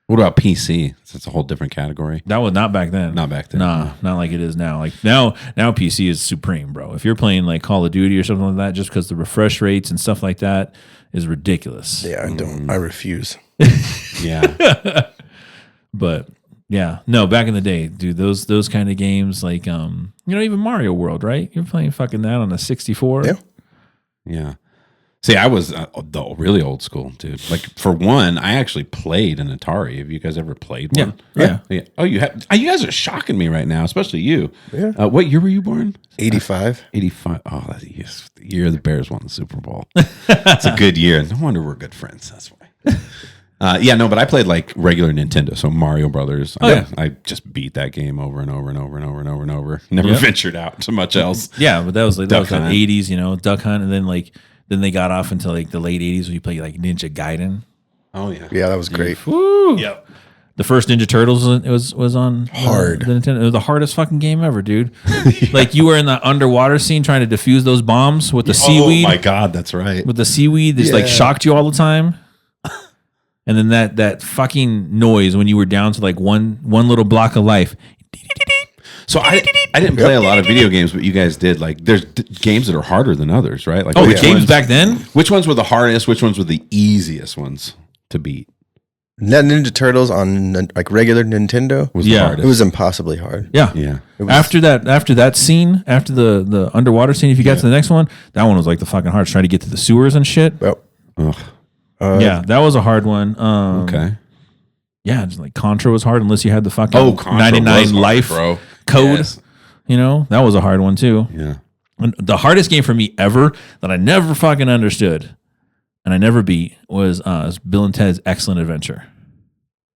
What about PC? That's a whole different category. That was not back then. Not back then. Nah, not like it is now. Like now PC is supreme, bro. If you're playing like Call of Duty or something like that, just because the refresh rates and stuff like that is ridiculous. Yeah, I don't. I refuse. Yeah. But yeah, no, back in the day, dude, those kind of games, like even Mario World, right? You're playing fucking that on a 64. Yeah. Yeah. See, I was the really old school, dude. Like for one, I actually played an Atari. Have you guys ever played one? Yeah. Oh, you have. You guys are shocking me right now, especially you. Yeah. What year were you born? 85. 85. Oh, that's the year the Bears won the Super Bowl. It's a good year. No wonder we're good friends. That's why. But I played like regular Nintendo, so Mario Brothers. I just beat that game over and over and over and over and over and over. Never ventured out to much else. Yeah, but that was the Duck Hunt. 80s, Duck Hunt, and then then they got off into like the late 80s when you play like Ninja Gaiden. Oh yeah. Yeah, that was great. Woo! Yep. The first Ninja Turtles was on Hard. the Nintendo. It was the hardest fucking game ever, dude. Like you were in the underwater scene trying to defuse those bombs with the seaweed. Oh my god, that's right. With the seaweed, that just like Yeah. shocked you all the time. And then that fucking noise when you were down to like one little block of life. So I didn't play a lot of video games, but you guys did. Like, there's games that are harder than others, right? Like, Oh, the which games ones- back then? Which ones were the hardest? Which ones were the easiest ones to beat? Ninja Turtles on like regular Nintendo. Was Yeah. the It hardest? was impossibly hard. Yeah. Yeah. After that scene, after the underwater scene, if you got to the next one, that one was like the fucking hardest, trying to get to the sewers and shit. Well, Ugh. Yeah, that was a hard one. Okay. Yeah, just like Contra was hard unless you had the fucking Contra 99 was hard, life bro. code. Yes. That was a hard one too. Yeah. And the hardest game for me ever that I never fucking understood and I never beat was Bill and Ted's Excellent Adventure.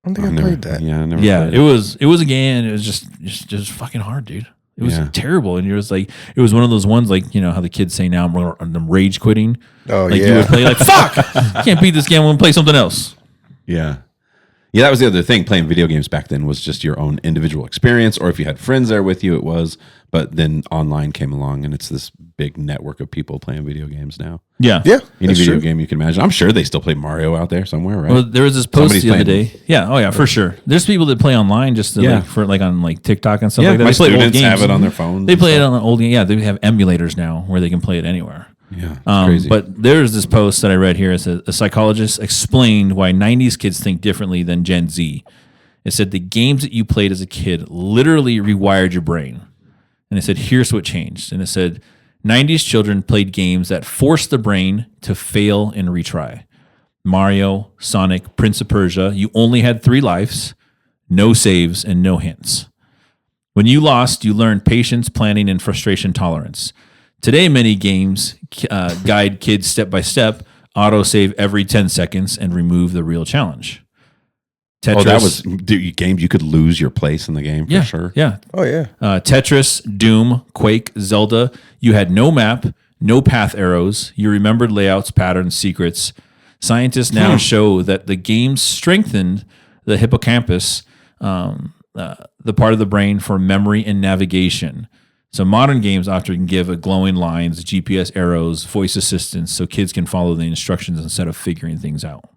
I don't think I played that. Yeah, I never Yeah, played it was a game. And it was just fucking hard, dude. It was Yeah. terrible, and it was one of those ones like how the kids say now I'm rage quitting. Oh, Like yeah. you would play like fuck, can't beat this game. I'm gonna play something else. Yeah. Yeah, that was the other thing. Playing video games back then was just your own individual experience, or if you had friends there with you, it was. But then online came along, and it's this big network of people playing video games now. Yeah, Yeah, Any that's video true. game you can imagine. I'm sure they still play Mario out there somewhere, right? Well, there was this post Somebody's the other playing- day. Yeah, oh yeah, for sure. There's people that play online just to Yeah. for on like TikTok and stuff yeah, like that. my They play old students games. have it on their phones. They and play it stuff. on the old game. Yeah, they have emulators now where they can play it anywhere. Yeah, it's crazy. But there's this post that I read here. It says a psychologist explained why 90s kids think differently than Gen Z. It said the games that you played as a kid literally rewired your brain. And it said, here's what changed. And it said, 90s children played games that forced the brain to fail and retry. Mario, Sonic, Prince of Persia, you only had 3 lives, no saves, and no hints. When you lost, you learned patience, planning, and frustration tolerance. Today, many games guide kids step by step, autosave every 10 seconds, and remove the real challenge. Tetris, that was games you could lose your place in the game for sure. Yeah. Oh, yeah. Tetris, Doom, Quake, Zelda. You had no map, no path arrows. You remembered layouts, patterns, secrets. Scientists now show that the games strengthened the hippocampus, the part of the brain for memory and navigation. So modern games often give glowing lines, GPS arrows, voice assistance, so kids can follow the instructions instead of figuring things out.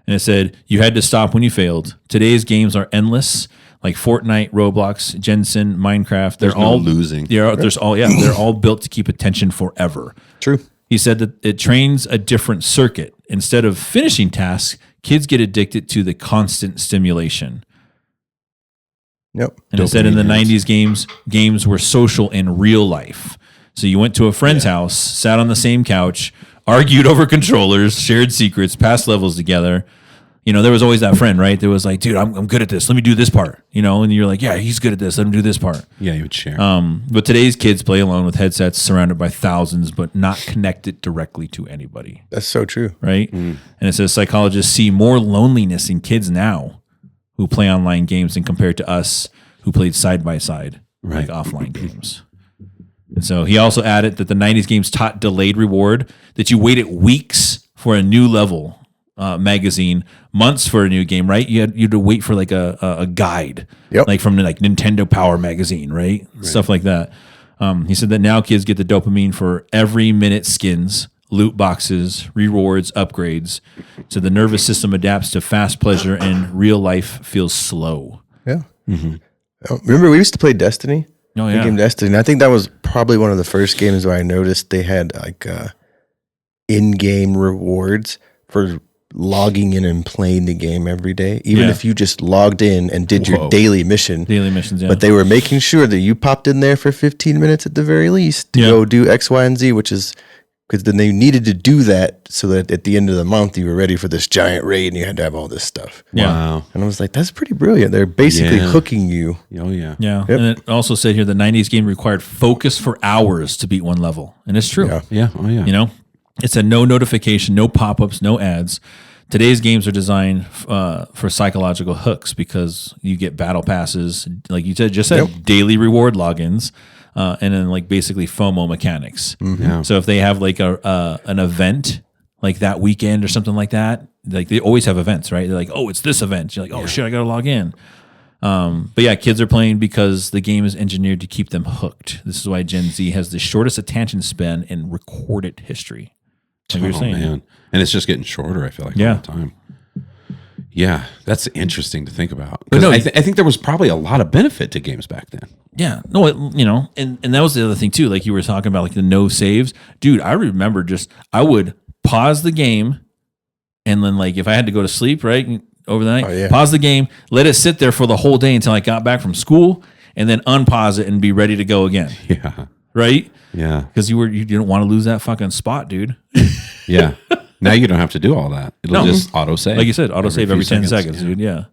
And it said, you had to stop when you failed. Today's games are endless, like Fortnite, Roblox, Jensen, Minecraft. They're all losing. They're all built to keep attention forever. True. He said that it trains a different circuit. Instead of finishing tasks, kids get addicted to the constant stimulation. Yep. And it said in the 90s games were social in real life. So you went to a friend's house, sat on the same couch, argued over controllers, shared secrets, passed levels together. You know, there was always that friend, right? There was like, dude, I'm good at this. Let me do this part. You know, and you're like, yeah, he's good at this. Let him do this part. Yeah, you would share. But today's kids play alone with headsets surrounded by thousands, but not connected directly to anybody. That's so true. Right? And it says psychologists see more loneliness in kids now who play online games than compared to us who played side by side, like offline games. And so he also added that the 90s games taught delayed reward, that you waited weeks for a new level magazine, months for a new game, right? You had to wait for like a guide, like from like Nintendo Power magazine, right? Stuff like that. He said that now kids get the dopamine for every minute skins, loot boxes, rewards, upgrades. So the nervous system adapts to fast pleasure and real life feels slow. Yeah. Remember, we used to play Destiny? Oh, The yeah. game Destiny. And I think that was probably one of the first games where I noticed they had like in-game rewards for logging in and playing the game every day, even if you just logged in and did your daily mission. Daily missions, yeah. But they were making sure that you popped in there for 15 minutes at the very least to go do X, Y, and Z, which is because then they needed to do that so that at the end of the month you were ready for this giant raid and you had to have all this stuff. Wow. And I was like, that's pretty brilliant. They're basically hooking you. Oh, yeah. Yeah. And it also said here the 90s game required focus for hours to beat one level. And it's true. Yeah. Oh, yeah. You know, it's a no notification, no pop-ups, no ads. Today's games are designed for psychological hooks because you get battle passes, like you said, daily reward logins, and then like basically FOMO mechanics. Yeah. So if they have like an event like that weekend or something like that, like they always have events, right? They're like, oh, it's this event. You're like, oh shit, I gotta log in. But yeah, kids are playing because the game is engineered to keep them hooked. This is why Gen Z has the shortest attention span in recorded history. Like you're saying. Man. And it's just getting shorter, I feel like, all the time. Yeah, that's interesting to think about. Because I think there was probably a lot of benefit to games back then. Yeah. No, you know, and that was the other thing too. Like you were talking about like the no saves. Dude, I remember I would pause the game and then like if I had to go to sleep, right, over the night, pause the game, let it sit there for the whole day until I got back from school and then unpause it and be ready to go again. Yeah. Right? Yeah. Because you didn't want to lose that fucking spot, dude. Yeah. Now you don't have to do all that. It'll just auto-save. Like you said, auto-save every 10 seconds, dude. Yeah.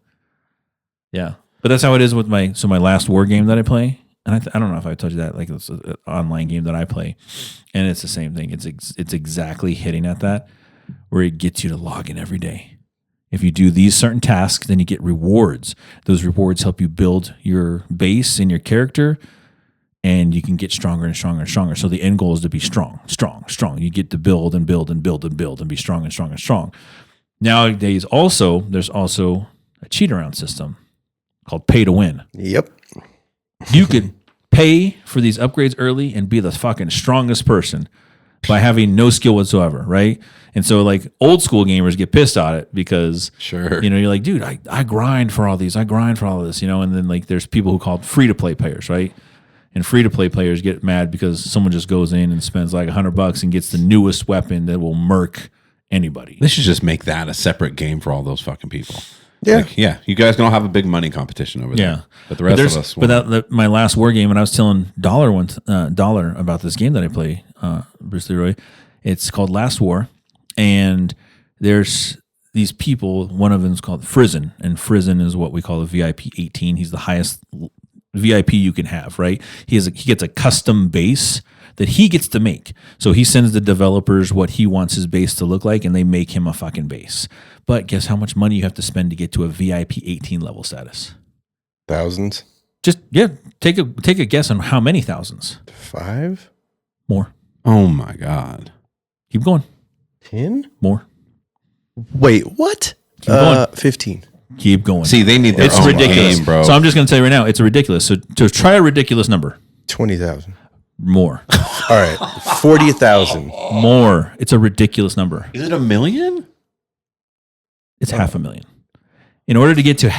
Yeah. But that's how it is with my last war game that I play. And I don't know if I told you that, like it's an online game that I play. And it's the same thing. It's exactly hitting at that where it gets you to log in every day. If you do these certain tasks, then you get rewards. Those rewards help you build your base and your character, and you can get stronger and stronger and stronger. So the end goal is to be strong. You get to build and build and build and build and be strong and strong and strong. Nowadays, there's also a cheat around system called pay to win. Yep. You could pay for these upgrades early and be the fucking strongest person by having no skill whatsoever, right? And so like old school gamers get pissed at it because you know, you're like, dude, I grind for all these, I grind for all of this, you know, and then like there's people who call free to play players, right? And free to play players get mad because someone just goes in and spends like $100 and gets the newest weapon that will murk anybody. They should just make that a separate game for all those fucking people. Yeah. Like, yeah. You guys don't have a big money competition over there. Yeah. But the rest of us won't. But my last war game, and I was telling Dollar about this game that I play, Bruce Leroy. It's called Last War. And there's these people, one of them is called Frizen. And Frizen is what we call a VIP 18. He's the highest VIP you can have, right? He gets a custom base that he gets to make. So he sends the developers what he wants his base to look like, and they make him a fucking base. But guess how much money you have to spend to get to a VIP 18 level status? Thousands? Just take a guess on how many thousands. 5? More. Oh my God. Keep going. 10? More. Wait, what? Keep going. 15. Keep going. See, they need their It's own ridiculous, game, bro. So I'm just going to tell you right now, it's ridiculous. So to try a ridiculous number, 20,000. more, All right. 40,000. more. It's a ridiculous number. Is it $1 million? It's $500,000. In order to get to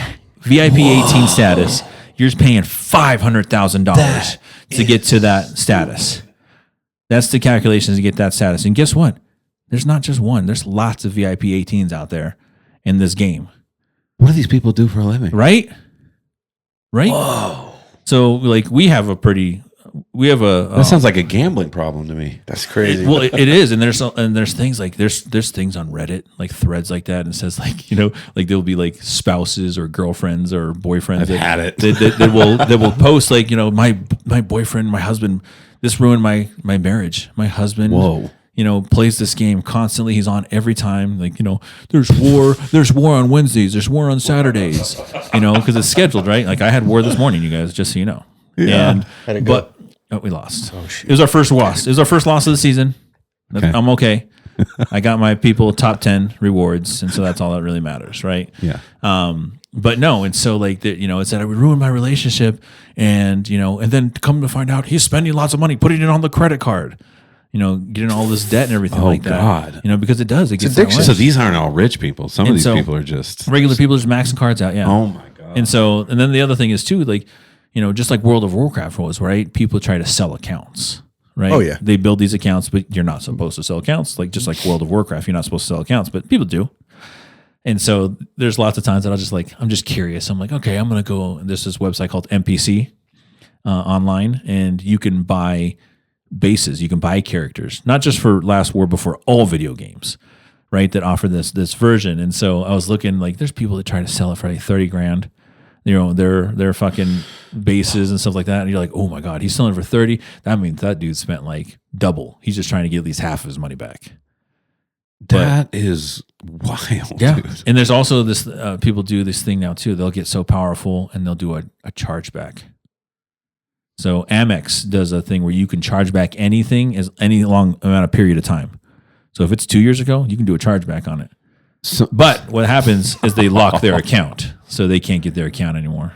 VIP 18 status, you're just paying $500,000 to get to that status. That's the calculations to get that status. And guess what? There's not just one. There's lots of VIP 18s out there in this game. What do these people do for a living? Right? Whoa. So like we have a That sounds like a gambling problem to me. That's crazy. it is, and there's things like there's things on Reddit, like threads like that, and it says like, you know, like there'll be like spouses or girlfriends or boyfriends. I've had it. That will post like, you know, my boyfriend, my husband, this ruined my marriage. My husband, Whoa. you know, plays this game constantly. He's on every time. Like, you know, there's war on Wednesdays. There's war on Saturdays. You know, because it's scheduled, right? Like I had war this morning, you guys, just so you know. Yeah. And How'd it go? but we lost. Oh, shoot. It was our first loss. It was our first loss of the season. Okay. I'm okay. I got my people top 10 rewards, and so that's all that really matters, right? Yeah. But no, and so like that, you know, it's that I would ruin my relationship, and you know, and then come to find out he's spending lots of money, putting it on the credit card, you know, getting all this debt and everything like that. God. You know, because it does. It gets addiction. that way. So these aren't all rich people. Some of And these so- people are just Regular people just maxing cards out, yeah. Oh my God. And so, and then the other thing is too, like, you know, just like World of Warcraft was, right? People try to sell accounts, right? Oh, yeah. They build these accounts, but you're not supposed to sell accounts. Like just like World of Warcraft, you're not supposed to sell accounts, but people do. And so there's lots of times that I'm just curious. I'm like, okay, I'm going to go. There's this website called NPC online, and you can buy bases. You can buy characters, not just for Last War, but for all video games, right? That offer this version. And so I was looking like there's people that try to sell it for like 30 grand. You know, their fucking bases and stuff like that. And you're like, oh my God, he's selling for 30. That means that dude spent like double. He's just trying to get at least half of his money back. that is wild. Yeah. Dude. And there's also this, people do this thing now too. They'll get so powerful and they'll do a chargeback. So Amex does a thing where you can charge back anything as any long amount of period of time. So if it's 2 years ago, you can do a chargeback on it. So, But what happens is they lock their account, so they can't get their account anymore.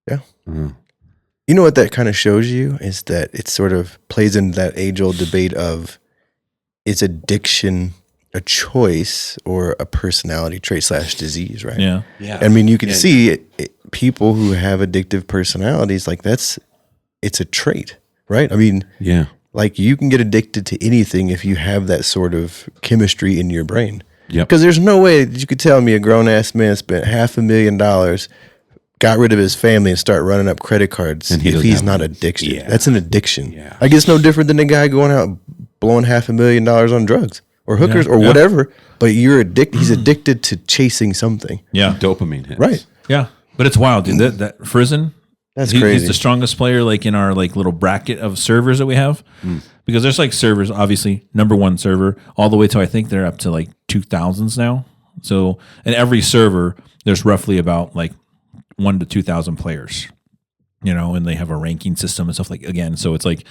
Yeah. You know what that kind of shows you is that it sort of plays into that age-old debate of is addiction a choice or a personality trait / disease, right? Yeah. yeah. I mean, you can see people who have addictive personalities, like it's a trait, right? I mean, Yeah. like you can get addicted to anything if you have that sort of chemistry in your brain. Yep. Because there's no way that you could tell me a grown-ass man spent $500,000, got rid of his family, and start running up credit cards And he if doesn't he's have not one. addicted. Yeah. That's an addiction. Yeah. I guess no different than a guy going out blowing $500,000 on drugs or hookers or Yeah. whatever. But you're addicted. He's addicted to chasing something. Yeah. Dopamine hits. Right. Yeah. But it's wild, dude. That Frizen, That's he's crazy. the strongest player, like in our like little bracket of servers that we have, because there's like servers, obviously number one server, all the way to I think they're up to like 2000s now. So in every server, there's roughly about like 1,000 to 2,000 players, you know, and they have a ranking system and stuff like again. So it's like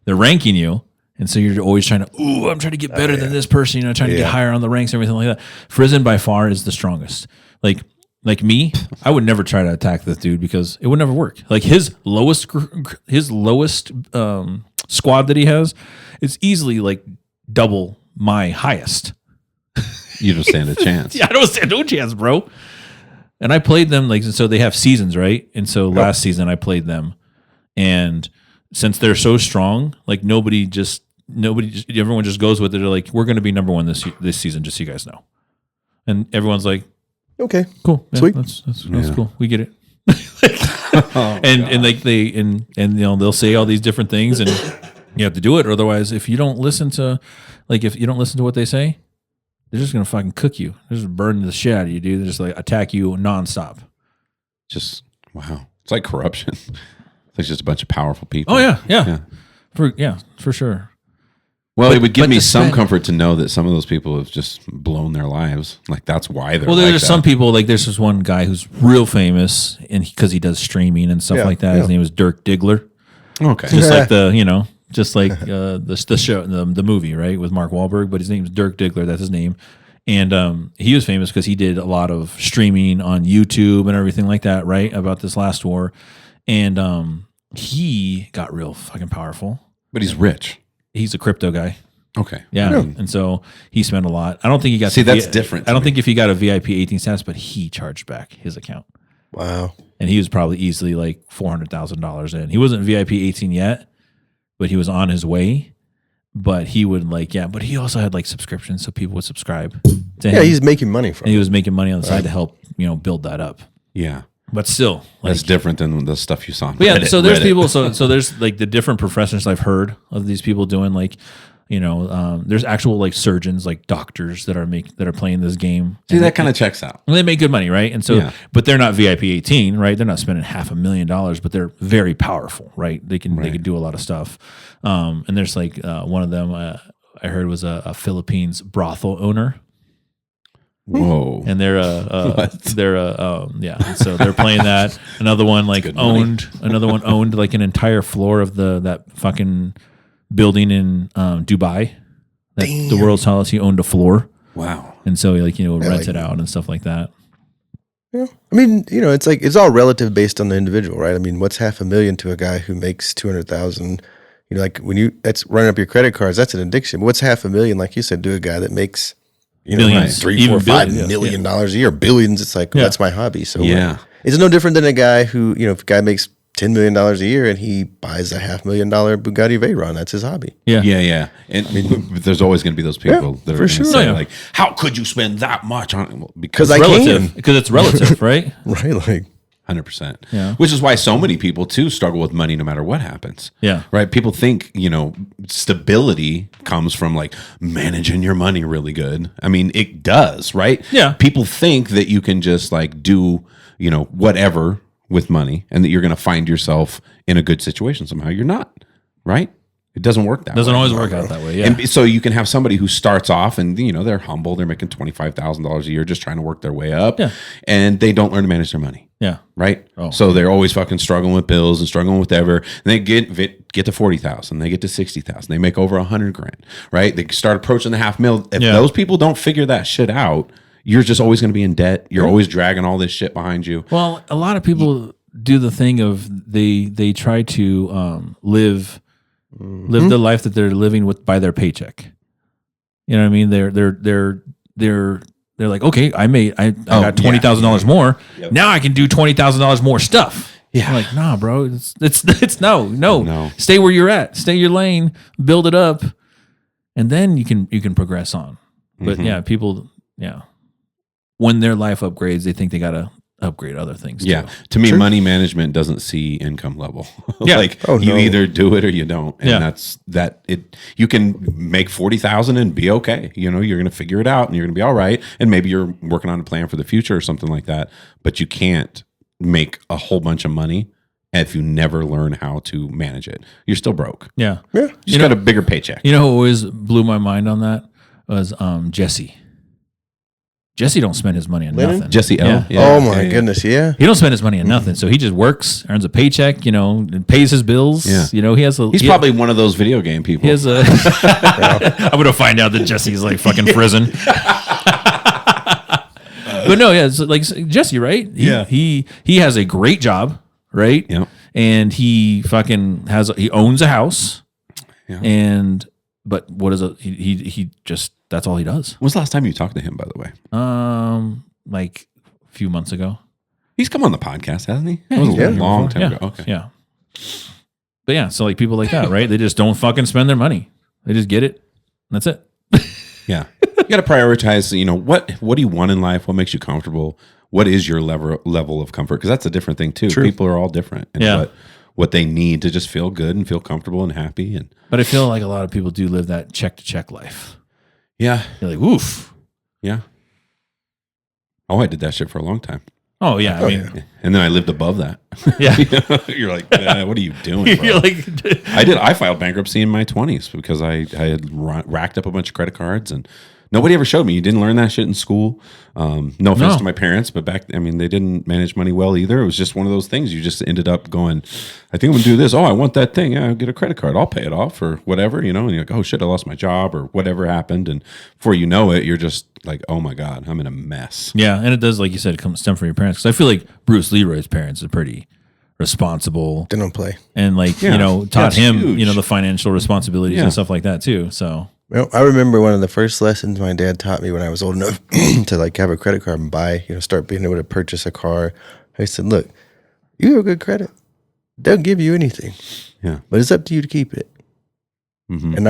they're ranking you. And so you're always trying to, I'm trying to get better than this person, you know, trying to get higher on the ranks, everything like that. Frizen by far is the strongest. Like me, I would never try to attack this dude because it would never work. Like his lowest squad that he has is easily like double my highest. You don't stand a chance. Yeah, I don't stand no chance, bro. And I played them like, so they have seasons, right? And so last season I played them, and since they're so strong, like everyone just goes with it. They're like, we're going to be number one this season, just so you guys know. And everyone's like, Okay. cool, yeah, Sweet. That's cool. We get it. And like and you know they'll say all these different things, and you have to do it. Or otherwise, if you don't listen to what they say, they're just gonna fucking cook you. They're just burn the shit out of you, dude. They just like attack you nonstop. Just wow. It's like corruption. It's like just a bunch of powerful people. Oh yeah. for sure. Well, it would give but me to some spend- comfort to know that some of those people have just blown their lives. Like that's why they're. Well, like there's that. some people like there's this one guy who's real famous, and because he does streaming and stuff Yeah, like that. His yeah. name is Dirk Diggler. Okay. Just like just like the show, the movie, right, with Mark Wahlberg, but his name is Dirk Diggler. That's his name, and he was famous because he did a lot of streaming on YouTube and everything like that, right, about this last war, and he got real fucking powerful. But he's rich. He's a crypto guy. Okay. Yeah. And so he spent a lot. I don't think he got See, that's different I to don't me. think if he got a VIP 18 status, but he charged back his account. Wow. And he was probably easily like $400,000 in. He wasn't VIP 18 yet, but he was on his way. But he would but he also had like subscriptions, so people would subscribe to him. Yeah, he's making money from and he it. was making money on the side to help, build that up. Yeah. But still, That's different than the stuff you saw. On But yeah, Reddit- so there's Reddit. people. So there's like the different professions I've heard of these people doing like, there's actual like surgeons, like doctors that are playing this game. See, that kind of checks out. And they make good money, right? And so, Yeah. but they're not VIP 18, right? They're not spending $500,000, but they're very powerful, right? They can do a lot of stuff. And there's like one of them I heard was a Philippines brothel owner. Whoa. And they're and so they're playing that. Another one like good money. owned like an entire floor of that fucking building in Dubai. The world's tallest. He owned a floor, Wow. and so he would rent like- it out and stuff like that. Yeah. I mean, it's like it's all relative based on the individual, right? I mean, what's $500,000 to a guy who makes 200,000? Like when that's running up your credit cards, that's an addiction. What's $500,000, like you said, to a guy that makes Billions. $3, Even $4, $5 billions, yeah. million a year, billions. It's like that's my hobby. So Yeah. it's no different than a guy who if a guy makes $10 million a year and he buys a $500,000 Bugatti Veyron, that's his hobby. Yeah, Yeah. And but there's always going to be those people that are for going to sure. say, Oh, yeah. like, how could you spend that much on it? Well, Because because I relative can, because it's relative, right? right? Like 100%. Yeah. Which is why so many people too struggle with money no matter what happens. Yeah. Right. People think, stability comes from like managing your money really good. I mean, it does, right? Yeah. People think that you can just like do, whatever with money and that you're going to find yourself in a good situation somehow. You're not, right? It doesn't work that Doesn't way. always work out that way. Yeah, And so you can have somebody who starts off and they're humble, they're making $25,000 a year just trying to work their way up, Yeah. and they don't learn to manage their money, yeah. right? Oh. So they're always fucking struggling with bills and struggling with whatever. And they get to 40,000, they get to 60,000, they make over $100,000, right? They start approaching the $500,000. If Yeah. those people don't figure that shit out, you're just always going to be in debt. You're always dragging all this shit behind you. Well, a lot of people do the thing of they try to live the life that they're living with by their paycheck. You know what I mean? They're like, okay, I got $20,000 more. Yep. Now I can do $20,000 more stuff. Yeah. I'm like, nah, bro. It's no. No. Stay where you're at. Stay your lane. Build it up, and then you can progress on. But Mhm. yeah, people, when their life upgrades, they think they gotta upgrade other things. Yeah. too. To me, Sure. money management doesn't see income level. Yeah. Like Oh, you no. either do it or you don't. And Yeah. that's that it you can make 40,000 and be okay. You're going to figure it out and you're going to be all right. And maybe you're working on a plan for the future or something like that, but you can't make a whole bunch of money if you never learn how to manage it. You're still broke. Yeah. Yeah. You just got a bigger paycheck. You know who always blew my mind on that was Jesse. Jesse don't spend his money on Lennon? nothing. Jesse L. Yeah. Yeah. Oh my Yeah. goodness, yeah. He don't spend his money on nothing. So he just works, earns a paycheck, and pays his bills. Yeah. He has a He's probably one of those video game people. he has a I'm gonna find out that Jesse's like fucking prison. But no, yeah, it's like Jesse, right? Yeah. He has a great job, right? Yeah. And he fucking he owns a house. Yeah. But what is it? He just that's all he does. When was the last time you talked to him, by the way? Like a few months ago. He's come on the podcast, hasn't he? It was Yeah. a long time Yeah. ago. Okay. Yeah. But yeah, so like people like that, right? They just don't fucking spend their money. They just get it. And that's it. Yeah. You got to prioritize, what do you want in life? What makes you comfortable? What is your level of comfort? Because that's a different thing too. True. People are all different. And Yeah. what they need to just feel good and feel comfortable and happy. And But I feel like a lot of people do live that check to check life. yeah. You're like, oof. Yeah. Oh, I did that shit for a long time. Oh yeah, I mean, And then I lived above that. yeah. You're like, what are you doing, bro? You're like, I filed bankruptcy in my 20s because I had racked up a bunch of credit cards and nobody ever showed me. You didn't learn that shit in school. No offense No. to my parents, but they didn't manage money well either. It was just one of those things. You just ended up going, I think I'm going to do this. Oh, I want that thing. Yeah, I'll get a credit card. I'll pay it off or whatever, and you're like, oh shit, I lost my job or whatever happened. And before you know it, you're just like, oh my God, I'm in a mess. yeah, and it does, like you said, stem from your parents. Because I feel like Bruce Leroy's parents are pretty responsible They don't play. and like Yeah. taught That's him huge. the financial responsibilities Yeah. and stuff like that too. So Well, I remember one of the first lessons my dad taught me when I was old enough to like have a credit card and buy, start being able to purchase a car. He said, look, you have good credit. They'll give you anything, Yeah. but it's up to you to keep it. Mm-hmm. And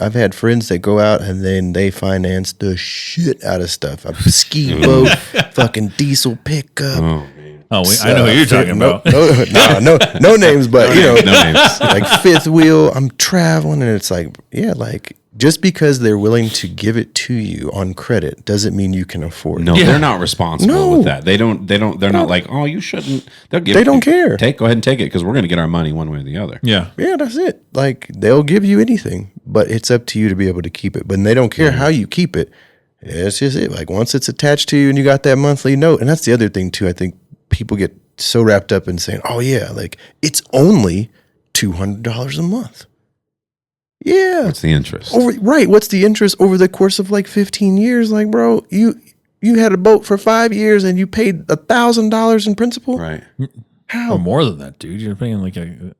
I've had friends that go out and then they finance the shit out of stuff. A ski boat, fucking diesel pickup. Oh, man. I know who you're talking about. No names, but No names. like fifth wheel. I'm traveling, and it's like, yeah, like just because they're willing to give it to you on credit doesn't mean you can afford No, it. Yeah. they're not responsible No. with that. They're not like, oh, you shouldn't. They'll give They don't care. Go ahead and take it because we're going to get our money one way or the other. Yeah. Yeah, that's it. Like they'll give you anything, but it's up to you to be able to keep it. But they don't care how you keep it. It's just it. Like once it's attached to you and you got that monthly note, and that's the other thing too. I think people get so wrapped up in saying, "Oh yeah, like it's only $200 a month." Yeah, What's the interest? right. What's the interest over the course of like 15 years? Like, bro, you had a boat for 5 years and you paid $1,000 in principal. Right. How? Or more than that, dude. You're paying like a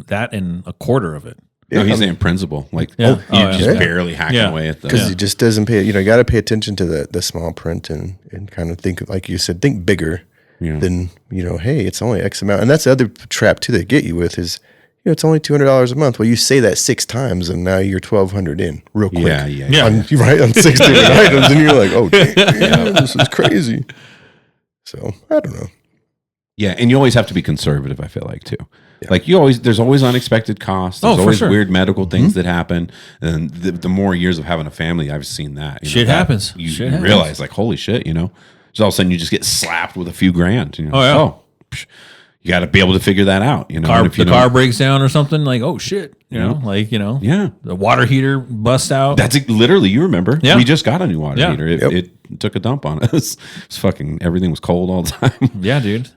that and a quarter of it. No, he's saying principal. Like, Yeah. you're just yeah. barely hacking Yeah. away at the. Because it just doesn't pay. You got to pay attention to the small print and kind of think, like you said, think bigger Yeah. than, hey, it's only X amount. And that's the other trap too they get you with is, it's only $200 a month. Well, you say that 6 times and now you're $1,200 in real quick. Yeah. Yeah. On 6 different items, and you're like, oh, damn, this is crazy. So I don't know. Yeah, and you always have to be conservative. I feel like too. Like there's always unexpected costs. There's for always sure. weird medical things that happen. And the more years of having a family, I've seen that. Shit that happens. You Shit happens. realize like, holy shit, So all of a sudden you just get slapped with a few grand. And you're Oh, like, yeah. psh, you got to be able to figure that out. And if you The don't- car breaks down or something, like, oh shit, Yeah. the water heater busts out. That's literally, you remember, Yeah. we just got a new water Yeah. heater. It took a dump on us. It's fucking, everything was cold all the time. yeah, dude.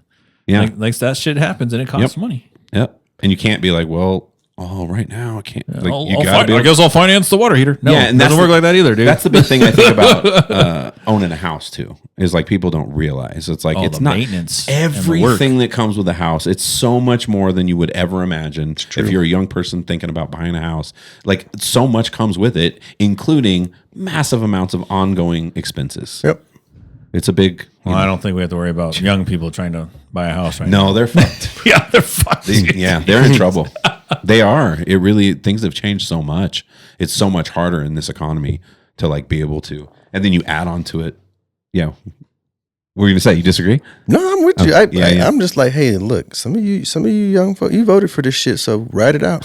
Yeah. Like that shit happens and it costs money. Yep. And you can't be like, well, right now I can't. Like, you I'll gotta be I able- guess I'll finance the water heater. No, Yeah, and it doesn't that's work the- like that either, dude. That's the big thing I think about owning a house too. Is like people don't realize it's like it's the not maintenance and the work. everything that comes with a house. It's so much more than you would ever imagine. If you're a young person thinking about buying a house, like so much comes with it, including massive amounts of ongoing expenses. Yep. It's a big. Well, I don't think we have to worry about young people trying to buy a house right No, they're fucked. now. Yeah, they're fucked. Yeah, they're in trouble. They are. It really, things have changed so much. It's so much harder in this economy to like be able to, and then you add on to it. Yeah. What were you gonna say? You disagree? No, I'm with you. yeah. I'm just like, hey, look, some of you young folk, you voted for this shit, so write it out.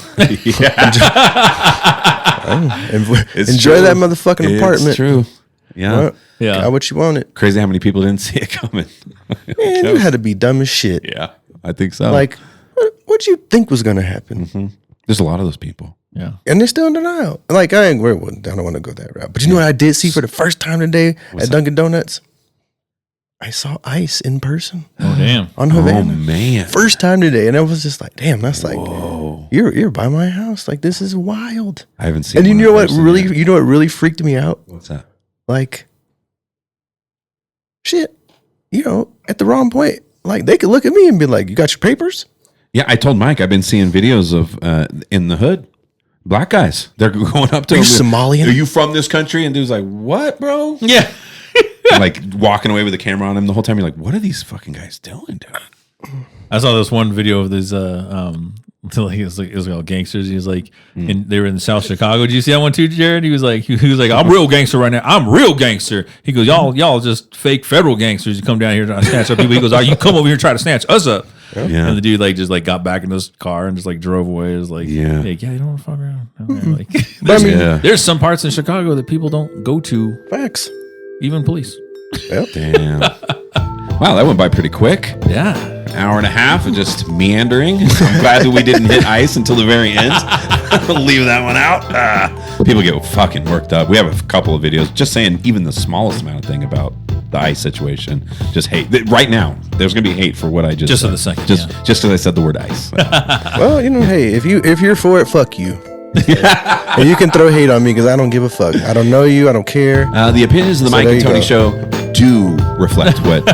Enjoy true. that motherfucking apartment. It's true. Yeah. Well, Yeah. got what you wanted. Crazy how many people didn't see it coming. Man, you had to be dumb as shit. Yeah, I think so. Like, what you think was going to happen? there's a lot of those people. Yeah. And they're still in denial. Like, I don't want to go that route. But you know what I did see for the first time today at Dunkin' Donuts? I saw ice in person Oh damn. on Oh Havana. man. First time today. And I was just like, damn, that's like, you're by my house. Like, this is wild. I haven't seen. And you one know in what person really, yet. freaked me out? What's that? Like, shit, at the wrong point. Like, they could look at me and be like, you got your papers? Yeah, I told Mike I've been seeing videos of in the hood, black guys. They're going up to Are you him. Somalian? Are you from this country? And dude's like, what, bro? Yeah. Like walking away with the camera on him the whole time. You're like, what are these fucking guys doing, dude? I saw this one video of these like it was all gangsters. He was like, and they were in South Chicago. Did you see that one too, Jared? He was like, I'm real gangster right now. I'm real gangster. He goes, y'all just fake federal gangsters. You come down here to snatch up people. He goes, you come over here and try to snatch us up. Yeah. And the dude just got back in his car and just drove away. It was like, Yeah. you don't want to fuck around. Like, But I mean, Yeah. there's some parts in Chicago that people don't go to, facts. even police. Yep. Damn. Wow, that went by pretty quick. Yeah. Hour and a half of just meandering. I'm glad that we didn't hit ice until the very end. Leave that one out. People get fucking worked up. We have a couple of videos just saying even the smallest amount of thing about the ice situation. Just hate. Right now, there's going to be hate for what I just said. For the second. Just because I said the word ice. Well, hey, if you're for it, fuck you. And you can throw hate on me because I don't give a fuck. I don't know you. I don't care. The opinions of the Mike and Tony show do reflect what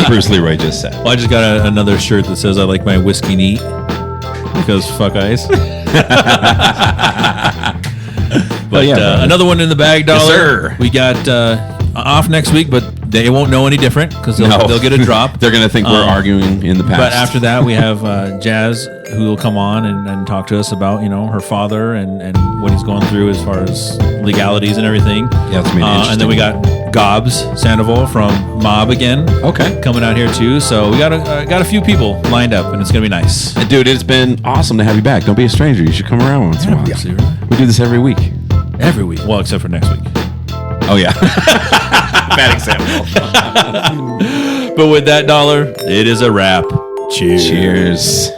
Bruce Leroy just said. Well, I just got another shirt that says I like my whiskey neat because fuck ice. But another one in the bag, dollar. Yes, sir. We got off next week, but they won't know any different because they'll get a drop. They're going to think we're arguing in the past. But after that, we have Jazz, who will come on and talk to us about her father and what he's going through as far as legalities and everything. Yeah, it's made interesting. And then we got Gobbs Sandoval from Mob again. Okay, coming out here too. So we got a few people lined up, and it's gonna be nice. And dude, it's been awesome to have you back. Don't be a stranger. You should come around once in a while. Yeah. We do this every week. Every week. Well, except for next week. Oh yeah. Bad example. But with that, dollar, it is a wrap. Cheers. Cheers.